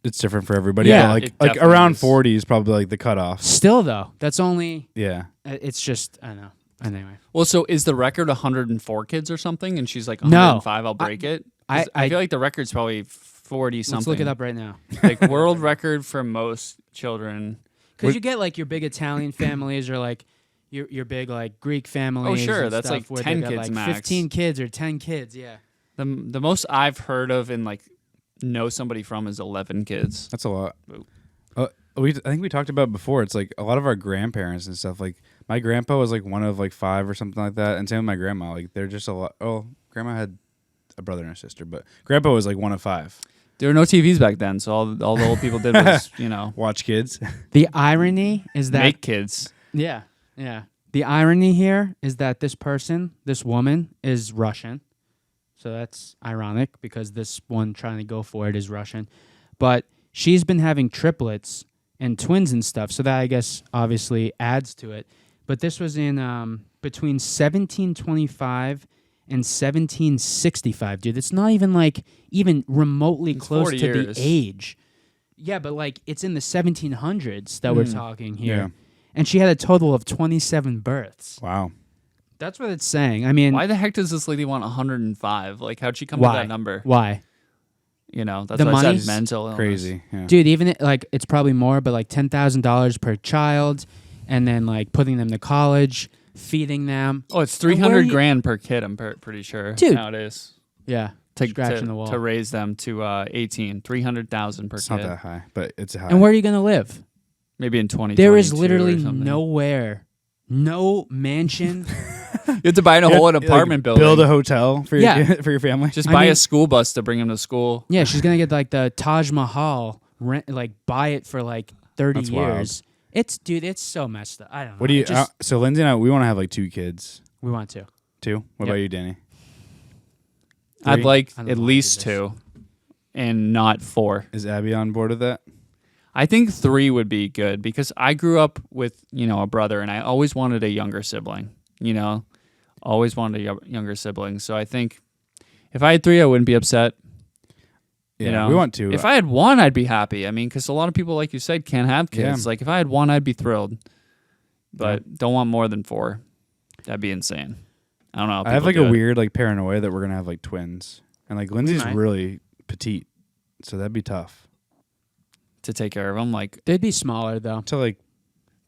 it's different for everybody. Yeah. but It like definitely around is. 40 is probably like the cutoff. still though, that's only Yeah. it's just I don't know. Anyway. Well, so is the record 104 kids or something? And she's like No. 105. I'll break it. 'Cause I- I feel like the record's probably 40 something. Let's look it up right now. Like world record for most children. Because you get like your big Italian families or like your big like Greek families. Oh, sure. and That's stuff like where 10 they got, kids like max. 15 kids or 10 kids. Yeah. The most I've heard of and like know somebody from is 11 kids. That's a lot. Oop. I think we talked about before. It's like a lot of our grandparents and stuff. Like my grandpa was like one of like 5 or something like that, and same with my grandma. Like they're just a lot. Oh, grandma had a brother and a sister, but grandpa was like one of 5. There were no TVs back then, so all the old people did was, Watch kids. The irony is that make kids. Yeah. The irony here is that this woman, is Russian. So that's ironic because this one trying to go for it is Russian. But she's been having triplets and twins and stuff. So that, I guess, obviously adds to it. But this was in between 1725 and 1765, dude. It's not even remotely It's close 40 to years. the age. Yeah, but like it's in the 1700s that we're talking here. Yeah. And she had a total of 27 births. Wow. That's what it's saying. I mean, Why the heck does this lady want 105? Like, how'd she come Why? to that number? why? That's The why I money? said mental illness. Crazy. Yeah. Dude, even it's probably more, but like $10,000 per child, and then like putting them to college, feeding them. Oh, it's And where 300 you- grand per kid, I'm pretty sure. Dude. Nowadays. Yeah, scratching the wall. To raise them to 18, 300,000 per It's kid. not that high, but it's high. And where are you gonna live? Maybe in 20. There is literally nowhere, no mansion. You have to buy a whole apartment building. Build a hotel for Yeah. your for your family. Just I buy mean- a school bus to bring them to school. Yeah, she's gonna get like the Taj Mahal, buy it for like 30 That's wild. years. It's so messed up. I don't know. What do you? Just, So Lindsay and I, we want to have like 2 kids. we want to. 2. What Yep. about you, Danny? I'd 3? like I don't at know why I least did this. 2 and not 4. Is Abby on board with that? I think 3 would be good because I grew up with, a brother and I always wanted a younger sibling, always wanted a younger sibling. So I think if I had 3, I wouldn't be upset. Yeah, we want 2. If I had 1, I'd be happy. I mean, because a lot of people, like you said, can't have kids. Yeah. Like if I had 1, I'd be thrilled, but don't want more than 4. That'd be insane. I don't know. I have like people a do it. weird like paranoia that we're gonna have like twins, and like Lindsay's Right. really petite, so that'd be tough to take care of them, like They'd be smaller though. to like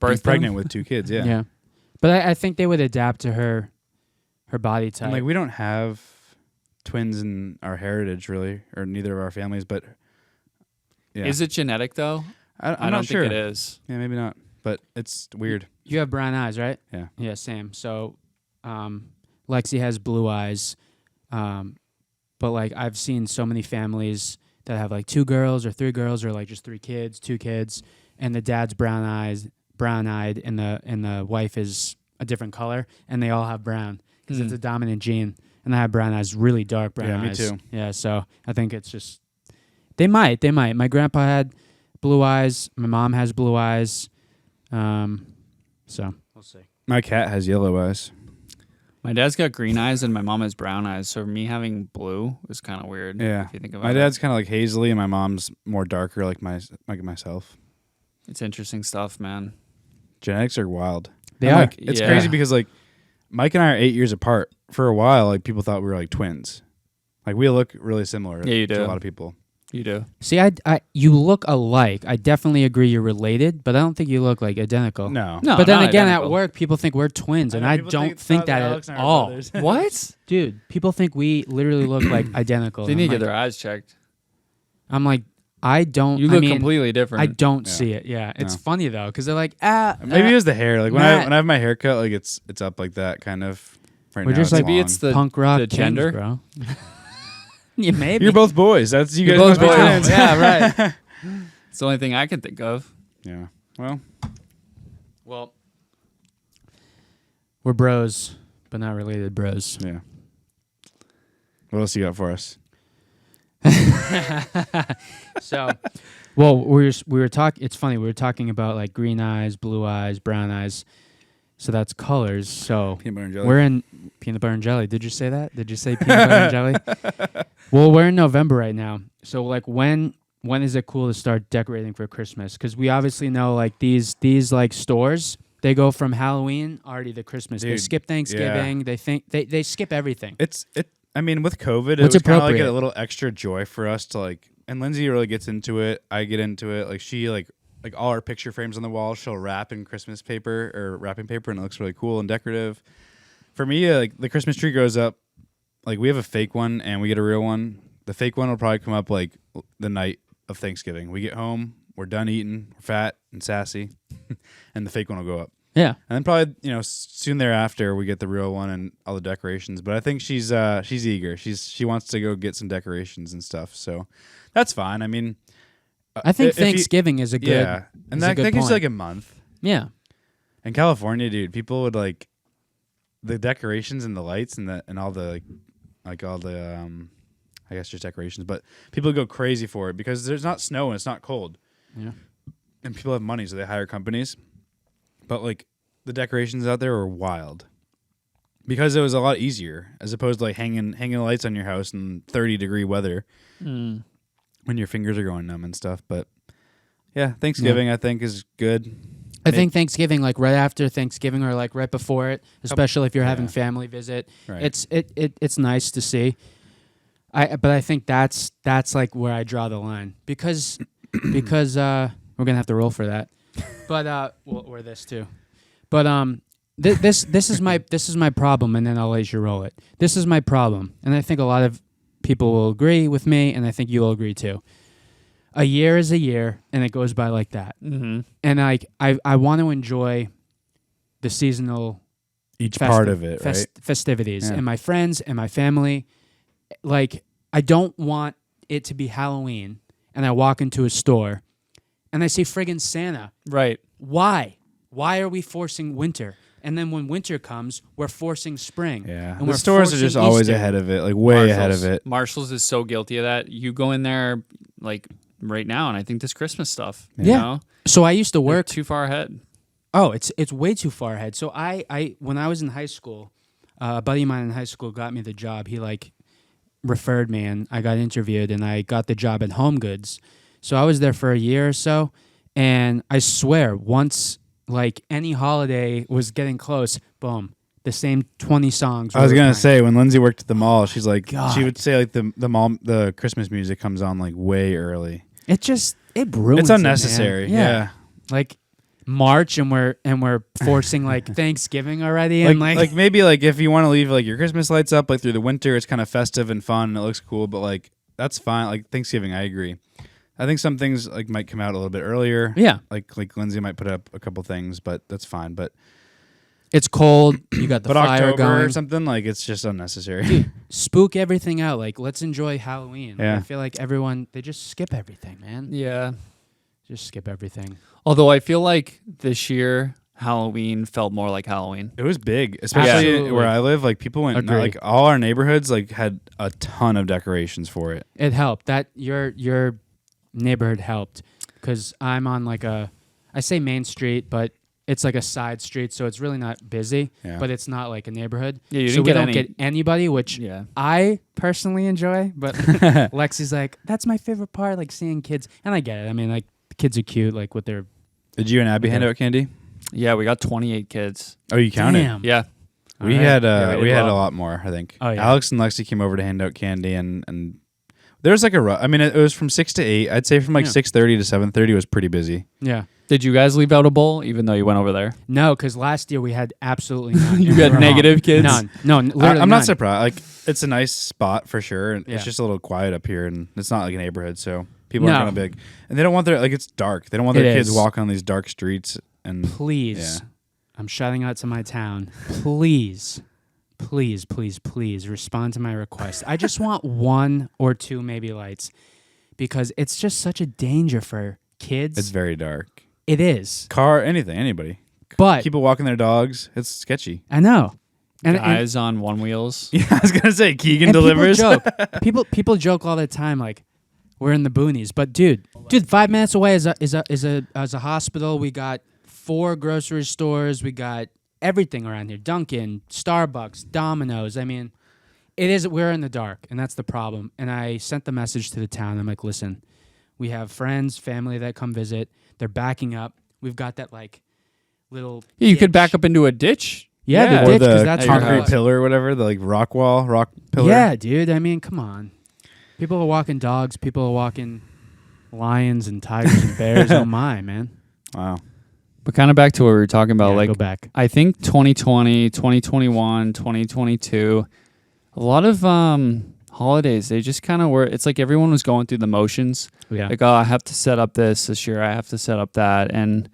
birth be pregnant them. with 2 kids. Yeah. But I think they would adapt to her body type. And like we don't have twins in our heritage really, or neither of our families. But yeah, Is it genetic though? I'm I not don't sure. think it is. Yeah, maybe not. But it's weird. You have brown eyes, right? Yeah. Yeah, same. So, Lexi has blue eyes, but like I've seen so many families that have like 2 girls or 3 girls or like just 3 kids, 2 kids, and the dad's brown-eyed, and the wife is a different color, and they all have brown because it's a dominant gene. And I have brown eyes, really dark brown Yeah, me eyes. too. Yeah, so I think it's just they might. My grandpa had blue eyes. My mom has blue eyes. So we'll see. My cat has yellow eyes. My dad's got green eyes and my mom has brown eyes. So me having blue is kind of weird. Yeah, If you think about my it. dad's kind of like hazily, and my mom's more darker, like myself. It's interesting stuff, man. Genetics are wild. They And, are. like, it's Yeah. crazy because like Mike and I are 8 years apart. For a while, like people thought we were like twins. Like we look really similar. Yeah, you to do. a lot of people. You do. See, you look alike. I definitely agree you're related, but I don't think you look like identical. No, No, But then not again, identical. at work, people think we're twins, and I don't think that at all. What? Dude, people think we literally look like identical. They and need to I'm get like, their eyes checked. I'm like, I don't. You I look mean, completely different. I don't Yeah. see it. Yeah, it's No. funny though, because they're like, maybe it was the hair. Like when Matt. I have my hair cut, like it's up like that kind of. Right We're now, just it's like- Maybe long. it's the punk rock the kings, gender. bro. Yeah, maybe. You're both boys. That's you You're guys. both must be boys. twins. Yeah, right. It's the only thing I can think of. Yeah. Well, Well, we're bros, but not related bros. yeah. What else you got for us? So, well, we were talking. It's funny. We were talking about like green eyes, blue eyes, brown eyes. So that's colors. So Peanut butter and jelly. we're in peanut butter and jelly. Did you say that? Did you say peanut butter and jelly? Well, we're in November right now. So like when is it cool to start decorating for Christmas? Because we obviously know like these like stores, they go from Halloween already to Christmas. They Dude, skip Thanksgiving. They skip everything. I mean, with COVID, it What's was kind of like appropriate? a little extra joy for us to like. And Lindsay really gets into it. I get into it. Like she like like all our picture frames on the wall. She'll wrap in Christmas paper or wrapping paper, and it looks really cool and decorative. For me, like the Christmas tree goes up. Like we have a fake one and we get a real one. The fake one will probably come up like the night of Thanksgiving. We get home, we're done eating, we're fat and sassy, and the fake one will go up. Yeah. And then probably, soon thereafter we get the real one and all the decorations. But I think she's eager. She wants to go get some decorations and stuff. So that's fine. I mean, I think Thanksgiving is a good and that gives like a month. Yeah. In California, dude, people would like the decorations and the lights and all the like all the I guess just decorations, but people go crazy for it because there's not snow and it's not cold. Yeah. And people have money, so they hire companies. But like the decorations out there were wild because it was a lot easier as opposed to like hanging lights on your house in 30-degree weather when your fingers are going numb and stuff. But yeah, Thanksgiving I think is good. I think Thanksgiving, like right after Thanksgiving or like right before it, especially if you're having family visit, right. it's nice to see. But I think that's like where I draw the line because we're gonna have to roll for that. But or this too. But this is my problem, and then I'll let you roll it. This is my problem, and I think a lot of people will agree with me, and I think you will agree too. A year is a year, and it goes by like that. Mm-hmm. And I want to enjoy the seasonal part of it, right? Festivities, and my friends and my family. Like I don't want it to be Halloween, and I walk into a store. And I see friggin' Santa. Right. Why? Why are we forcing winter? And then when winter comes, we're forcing spring. Yeah. And the stores are just always ahead of it, like way ahead of it. Marshalls is so guilty of that. You go in there like right now, and I think this Christmas stuff. You Yeah. know? So I used to work too far ahead. Oh, it's way too far ahead. So I when I was in high school, a buddy of mine in high school got me the job. He like referred me, and I got interviewed, and I got the job at Home Goods. So I was there for a year or so, and I swear, once like any holiday was getting close, boom, the same 20 songs. I was gonna say when Lindsay worked at the mall, she's like, God. she would say like the Christmas music comes on like way early. It ruins. It's unnecessary. It, man. Yeah. Like March, and we're forcing like Thanksgiving already, and like maybe like if you want to leave like your Christmas lights up like through the winter, it's kind of festive and fun and it looks cool, but like that's fine. Like Thanksgiving, I agree. I think some things like might come out a little bit earlier. Yeah. Like Lindsay might put up a couple things, but that's fine. But it's cold. You got the fire October going or something, like it's just unnecessary. Dude, spook everything out. Like let's enjoy Halloween. Yeah. Like, I feel like they just skip everything, man. Yeah. Just skip everything. Although I feel like this year Halloween felt more like Halloween. It was big, especially Absolutely. where I live. Like people went, Agree. like all our neighborhoods like had a ton of decorations for it. It helped. That your neighborhood helped because I'm on like I say Main Street, but it's like a side street, so it's really not busy. Yeah. But it's not like a neighborhood. Yeah, you so didn't we get don't get anybody, which I personally enjoy. But Lexi's like, that's my favorite part, like seeing kids, and I get it. I mean, like the kids are cute, like with their. Did you and Abby hand out candy? Yeah, we got 28 kids. Oh, you counted? Damn. Yeah. We had we had a lot more, I think. Oh, yeah. Alex and Lexi came over to hand out candy, and there's like I mean, it was from 6 to 8. I'd say from like 6:30 to 7:30 was pretty busy. Yeah. Did you guys leave out a bowl, even though you went over there? No, because last year we had absolutely none. You got negative kids? None. No, literally I'm none. not surprised. Like, it's a nice spot for sure. And Yeah. it's just a little quiet up here, and it's not like a neighborhood, so people No. aren't gonna big. And they don't want their it's dark. They don't want their It kids is. walking on these dark streets. And Please, Yeah. I'm shouting out to my town. Please, respond to my request. I just want 1 or 2 maybe lights because it's just such a danger for kids. it's very dark. It is. Anybody. But People walking their dogs. It's sketchy. I know. And Guys on one wheels. Yeah, I was gonna say Keegan and delivers. People joke all the time like we're in the boonies, but dude, 5 minutes away is a hospital. We got 4 grocery stores. We got everything around here: Dunkin', Starbucks, Domino's. I mean, we're in the dark, and that's the problem. And I sent the message to the town. I'm like, listen, we have friends, family that come visit. They're backing up. We've got that like little. Yeah, you could ditch. back up into a ditch. Yeah, Or the ditch, 'cause the that's concrete where- pillar or whatever, the like rock pillar. Yeah, dude. I mean, come on. People are walking dogs. People are walking lions and tigers and bears. Oh my, man. Wow. But kind of back to what we were talking about, Yeah, like go back. I think 2020, 2021, 2022, a lot of holidays, they just kind of were, it's like everyone was going through the motions. Yeah. Like, oh, I have to set up this year. I have to set up that. And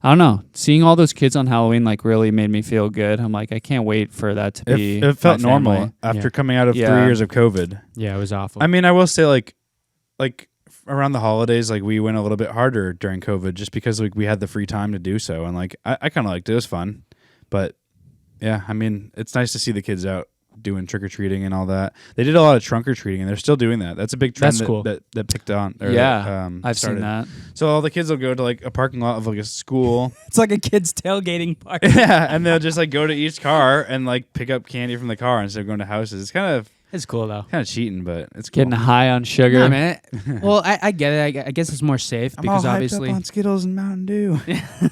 I don't know, seeing all those kids on Halloween like really made me feel good. I'm like, I can't wait for that to be. It felt my normal family. after coming out of 3 years of COVID. Yeah, it was awful. I mean, I will say like around the holidays, like we went a little bit harder during COVID just because like we had the free time to do so, and like I kind of liked it. It was fun, but yeah, I mean, it's nice to see the kids out doing trick or treating and all that. They did a lot of trunk or treating, and they're still doing that. That's a big trend. That's cool. that picked on. Or Yeah, that, I've started. seen that. So all the kids will go to like a parking lot of like a school. It's like a kid's tailgating party. Yeah, and they'll just like go to each car and like pick up candy from the car instead of going to houses. It's kind of It's cool though. cheating, but it's cool. Getting high on sugar. Yeah, man. Well, I get it. I guess it's more safe because all hyped obviously up on Skittles and Mountain Dew.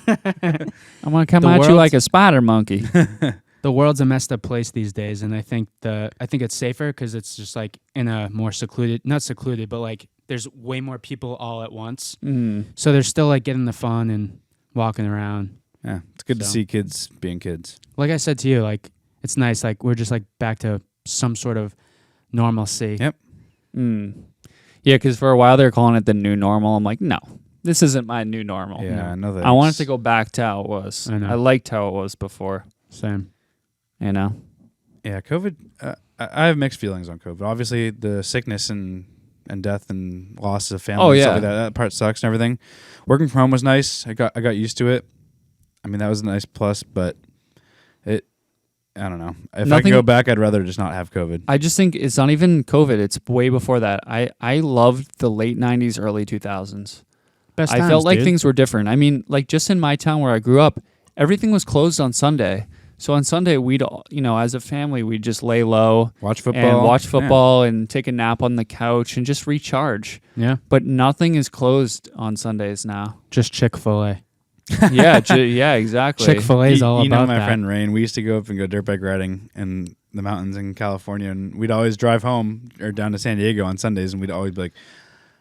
I'm going to come The at you world's- like a spider monkey. the world's a messed up place these days, and I think it's safer because it's just like in a more not secluded, but like there's way more people all at once, so they're still like getting the fun and walking around. Yeah, it's good to So. see kids being kids. Like I said to you, like it's nice. Like we're just like back to some sort of normalcy. Yep. Yeah, because for a while they were calling it the new normal. I'm like, no, this isn't my new normal. Yeah, I know that. I want it to go back to how it was. I know. I liked how it was before. Same. You know? Yeah, COVID. I have mixed feelings on COVID. Obviously, the sickness and death and loss of family. Oh, and yeah. stuff like that part sucks and everything. Working from home was nice. I got used to it. I mean, that was a nice plus, but I don't know. If I could go back, I'd rather just not have COVID. I just think it's not even COVID. It's way before that. I loved the late 90s, early 2000s. Best I times, felt like dude. things were different. I mean, like just in my town where I grew up, everything was closed on Sunday. So on Sunday, we'd, as a family, we'd just lay low, Watch football. and watch football and take a nap on the couch and just recharge. Yeah. But nothing is closed on Sundays now. Just Chick-fil-A. Yeah, yeah, exactly. Chick-fil-A is all You know about my that. friend Rain. We used to go up and go dirt bike riding in the mountains in California, and we'd always drive home or down to San Diego on Sundays, and we'd always be like,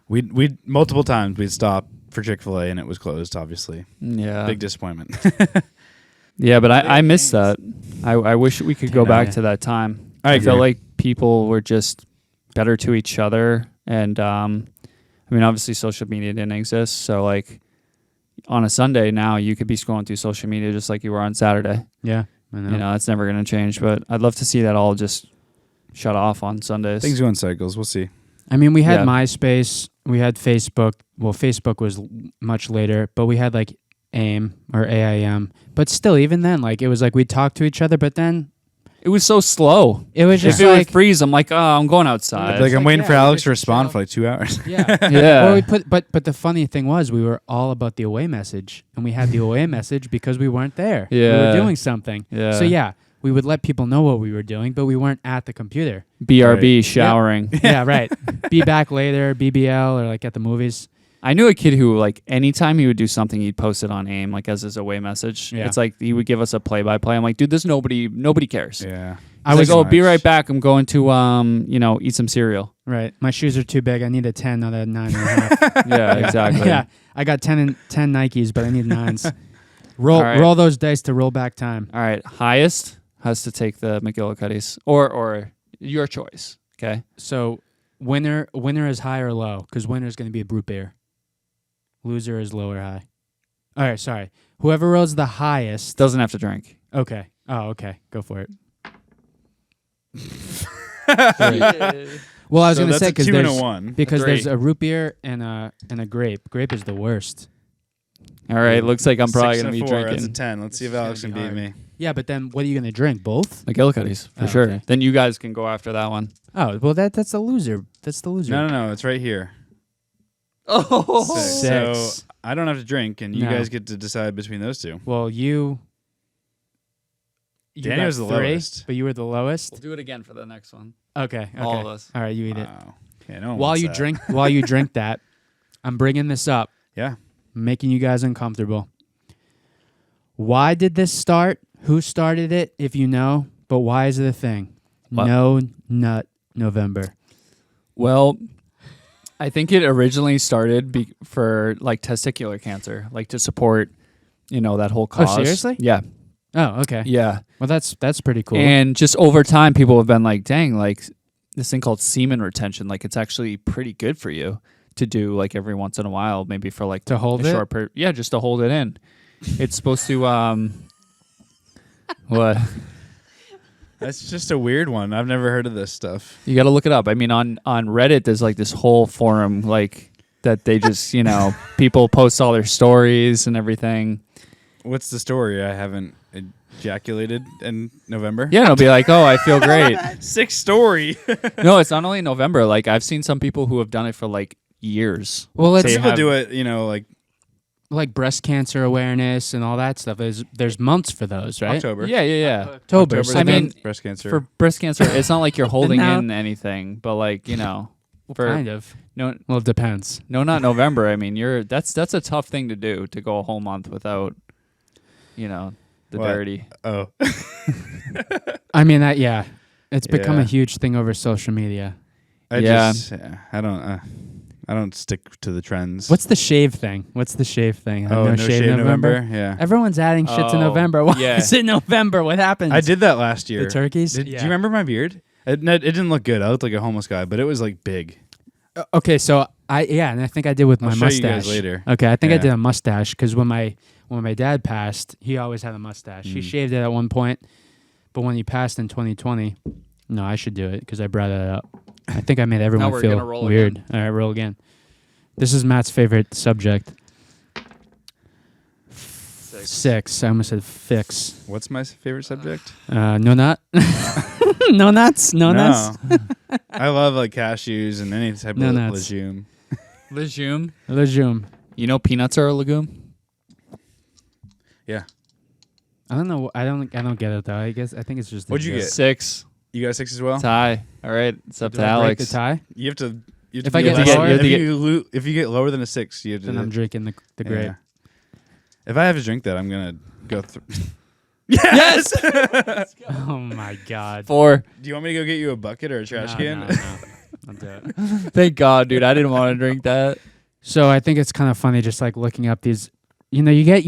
we'd multiple times we'd stop for Chick-fil-A, and it was closed. Obviously, Yeah, big disappointment. yeah, but I miss that. I wish we could go back Yeah. to that time. I felt agree. like people were just better to each other, and I mean, obviously, social media didn't exist, so like on a Sunday now, you could be scrolling through social media just like you were on Saturday. Yeah. I know. You know, that's never going to change. But I'd love to see that all just shut off on Sundays. Things go in cycles. We'll see. I mean, we had Yeah. MySpace, we had Facebook. Well, Facebook was much later, but we had like AIM or AIM. But still, even then, like it was like we'd talk to each other, but then It was so slow. it was just If it like would freeze, I'm like, oh, I'm going outside. Like I'm like, waiting yeah, for we Alex just to respond chill. for like 2 hours. yeah. Yeah. Or we put, but the funny thing was, we were all about the away message, and we had the away message because we weren't there. We Yeah. were doing something. Yeah. So yeah, we would let people know what we were doing, but we weren't at the computer. BRB Right. showering. Yeah, right. Be back later, BBL, or like at the movies. I knew a kid who, like, anytime he would do something, he'd post it on AIM, like, as his away message. Yeah. It's like he would give us a play-by-play. I'm like, dude, there's nobody cares. Yeah. I I was was like, oh, be nice. right back. I'm going to, eat some cereal. Right. My shoes are too big. I need a 10, not a 9.5. Yeah, exactly. Yeah. I got 10 Nikes, but I need 9s. Roll All right. roll those dice to roll back time. All right, highest has to take the McGillicuddies, or your choice. Okay. So winner is high or low, because winner is going to be a brute beer. Loser is low or high. All right, sorry. Whoever rolls the highest. Doesn't have to drink. Okay. Oh, okay. Go for it. Well, I was So going to that's say a because 2 and a there's 1. because Three. there's a root beer and a grape. Grape is the worst. All right, looks like I'm probably 6 going to and be 4, That's a drinking 10. Let's see if It's Alex gonna can be beat hard. me. Yeah, but then what are you going to drink? Both? McGillicuddies for Oh, sure. okay. Then you guys can go after that one. Oh, well that's the loser. That's the loser. No, it's right here. Oh, Six. So Six. I don't have to drink, and you No. guys get to decide between those two. Well, you Danny got was the 3, lowest. but you were the lowest. we'll do it again for the next one. Okay. All of Okay. us. All right, you eat it. Wow. Yeah, no one While wants you that. drink that, I'm bringing this up, Yeah. making you guys uncomfortable. Why did this start? Who started it? If you know, but why is it a thing? What? No Nut November. Well, I think it originally started for like testicular cancer, like to support, that whole cause. seriously? Yeah. Oh, okay. Yeah. Well, that's pretty cool. And just over time, people have been like, dang, like this thing called semen retention, like it's actually pretty good for you to do like every once in a while, maybe for like To hold a it? short period. Yeah, just to hold it in. It's supposed to, what? That's just a weird one. I've never heard of this stuff. You got to look it up. I mean, on Reddit, there's like this whole forum, like that they just, people post all their stories and everything. What's the story? I haven't ejaculated in November. Yeah, it'll be like, oh, I feel great. Sick story. No, it's not only in November. Like I've seen some people who have done it for like years. Well, let's People do it, like breast cancer awareness and all that stuff. There's months for those, right? October. Yeah. October. October's So I the mean, month, breast cancer. For breast cancer, it's not like you're holding Now- in anything, but like, for kind of. no, Well, it depends. not November. I mean, that's a tough thing to do, to go a whole month without, the What? dirty. Oh. I mean, it's become a Yeah. huge thing over social media. I don't stick to the trends. What's the shave thing? no shave November? Yeah. Everyone's adding shit to Oh, November. Why yeah. is it November? What happened? I did that last year. The turkeys? Do you remember my beard? It didn't look good. I looked like a homeless guy, but it was like big. Okay, so and I think I did with my I'll show mustache. you guys later. Okay, I think I Yeah. did a mustache because when my dad passed, he always had a mustache. He shaved it at one point, but when he passed in 2020, no, I should do it because I brought it up. I think I made everyone we're feel gonna roll weird. again. All right, roll again. This is Matt's favorite subject. 6. I almost said fix. What's my favorite subject? No nut. No nuts. No nuts. I love like cashews and any type No of nuts. legume. Legume. Legume. You know peanuts are a legume? Yeah. I don't know. I don't get it though. I think it's just. What'd you get? 6. You got a 6 as well? Tie. All right. It's up Do to I break Alex. the tie? You have to. If I be get less- lower- if you get lower than a 6, you have to. Then I'm drinking the grape. Yeah. If I have to drink that, I'm gonna go through. Yes. Oh my god. 4. Do you want me to go get you a bucket or a trash No, can? no. I'll do it. Thank God, dude. I didn't want to drink that. So I think it's kind of funny just like looking up these. You get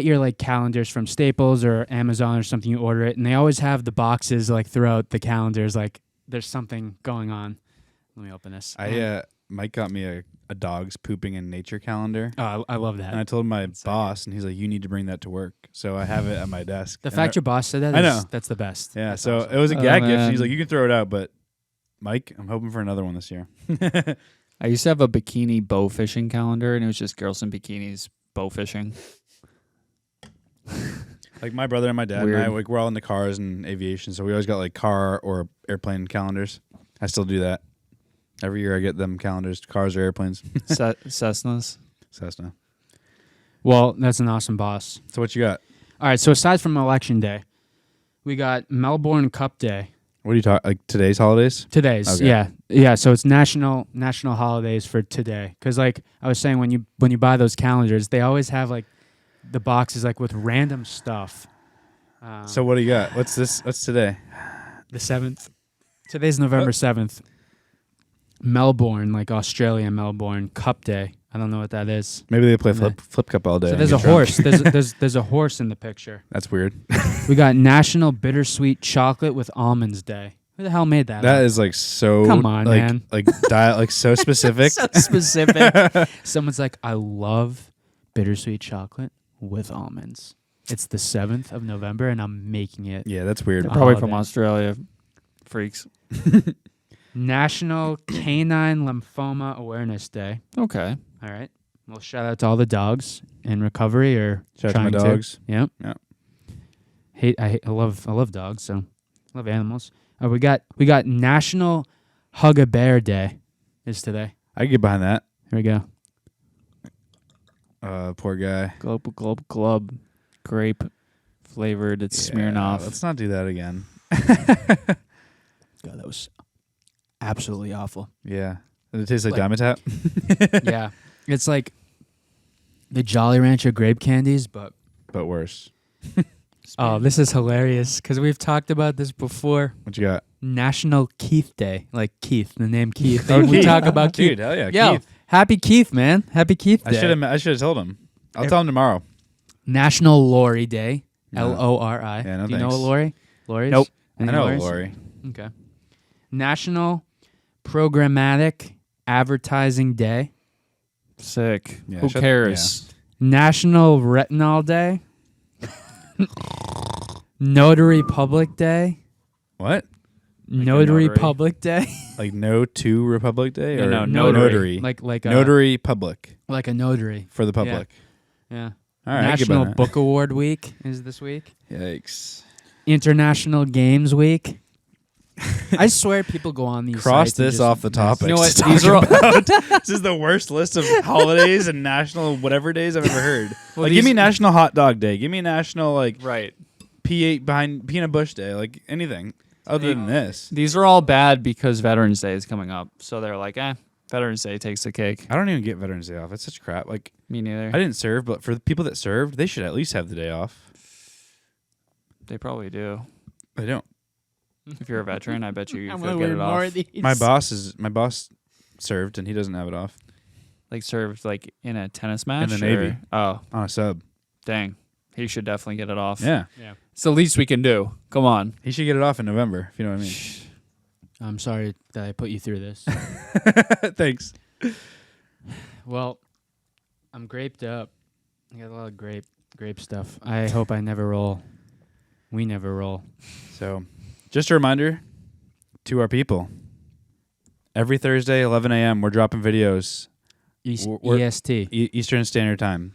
your like calendars from Staples or Amazon or something. You order it, and they always have the boxes like throughout the calendars. Like there's something going on. Let me open this. Mike got me a dog's pooping in nature calendar. Oh, I love that. And I told my boss, and he's like, "You need to bring that to work." So I have it at my desk. The And fact your boss said that, I know. that's the best. yeah. That's So awesome. it was a Oh, gag gift. man. And he's like, "You can throw it out, but Mike, I'm hoping for another one this year." I used to have a bikini bow fishing calendar, and it was just girls in bikinis bow fishing. Like my brother and my dad Weird. and I, like we're all into cars and aviation, so we always got like car or airplane calendars. I still do that. Every year I get them calendars, cars or airplanes. Cessnas. Cessna. Well, that's an awesome boss. So what you got? All right. So aside from Election Day, we got Melbourne Cup Day. What are you talking? Like today's holidays? Today's, Okay. yeah. So it's national holidays for today. Because like I was saying, when you buy those calendars, they always have like the boxes like with random stuff. So what do you got? What's this? What's today? The 7th. Today's November 7th. Melbourne, like Australia, Melbourne Cup Day. I don't know what that is. Maybe they play Yeah. flip cup all day. So and there's a get drunk. horse. There's a horse in the picture. That's weird. We got National Bittersweet Chocolate with Almonds Day. Who the hell made that? That up? is like so. Come on, like, man. Like like so specific. So specific. Someone's like, I love bittersweet chocolate with almonds. It's the 7th of November, and I'm making it. Yeah, that's weird. Oh, Probably from that- Australia. Freaks. National Canine Lymphoma Awareness Day. Okay. All right. Well, shout out to all the dogs in recovery or Shout out to my trying dogs. Yep. Yep. I love dogs, so I love animals. We got National Hug a Bear Day is today. I can get behind that. Here we go. Poor guy. Glub. Grape flavored. It's Smirnoff. Let's not do that again. God, that was absolutely awful. Yeah. Does it taste like Like- Dimetapp? Yeah. It's like the Jolly Rancher grape candies, but But worse. Oh, this is hilarious because we've talked about this before. What you got? National Keith Day, like Keith, the name Keith. Oh, we Keith. talk about Keith. Dude, hell yeah, Yo, Keith. happy Keith, man. Happy Keith I Day. should have told him. I'll tell him tomorrow. National Lori Day. No. Lori. Yeah, no Do you know thanks. what Lori? Lori's? Nope. Any I know Loris? Lori. Okay. National Programmatic Advertising Day. Sick. Yeah, Who cares? National Retinol Day. Notary Public Day. What? Notary notary. Public Day. Like no to Republic Day No, or no, notary. like a Notary public like a notary. for the public. Yeah. All right, I get National behind that. Book Award Week is this week. Yikes. International Games Week. I swear people go on these Cross sites and this just off the topic. You know what? to These talk are all- about. This is the worst list of holidays and national whatever days I've ever heard. Well, like, these- give me National Hot Dog Day. Give me National right. P8 behind Peanut Bush Day. Like anything other than this. These are all bad because Veterans Day is coming up. So they're like, Veterans Day takes the cake. I don't even get Veterans Day off. It's such crap. Like Me neither. I didn't serve, but for the people that served, they should at least have the day off. They probably do. They don't. If you're a veteran, I bet you I'm could gonna get learn it more off. of these. My boss served and he doesn't have it off Like served like in a tennis match? the or- Navy. Oh, on a sub. dang. He should definitely get it off. Yeah. Yeah. It's the least we can do. Come on. He should get it off in November, if you know what I mean. I'm sorry that I put you through this. Thanks. Well, I'm graped up. I got a lot of grape stuff. I hope I never roll. We never roll. So, just a reminder to our people. Every Thursday, 11 a.m., we're dropping videos. We're- EST. Eastern Standard Time.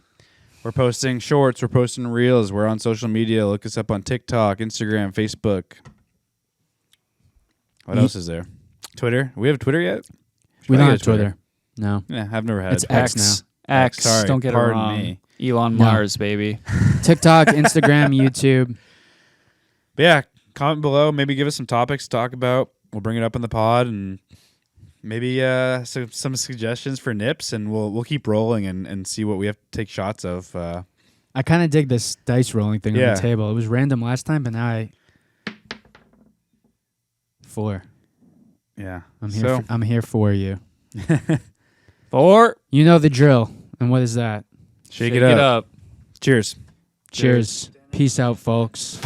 We're posting shorts. We're posting reels. We're on social media. Look us up on TikTok, Instagram, Facebook. What else is there? Twitter. We have Twitter yet? We Probably don't get have Twitter. No. Yeah, I've never had. It's X now. X. Sorry, Don't get it pardon wrong. me. Elon No. Mars, baby. TikTok, Instagram, YouTube. But yeah, comment below. Maybe give us some topics to talk about. We'll bring it up in the pod and maybe some suggestions for nips, and we'll keep rolling and see what we have to take shots of. I kind of dig this dice rolling thing on Yeah. the table. It was random last time, but now 4. Yeah. I'm here. So I'm here for you. 4. You know the drill. And what is that? shake it up. up. Cheers. Cheers. Peace out, folks.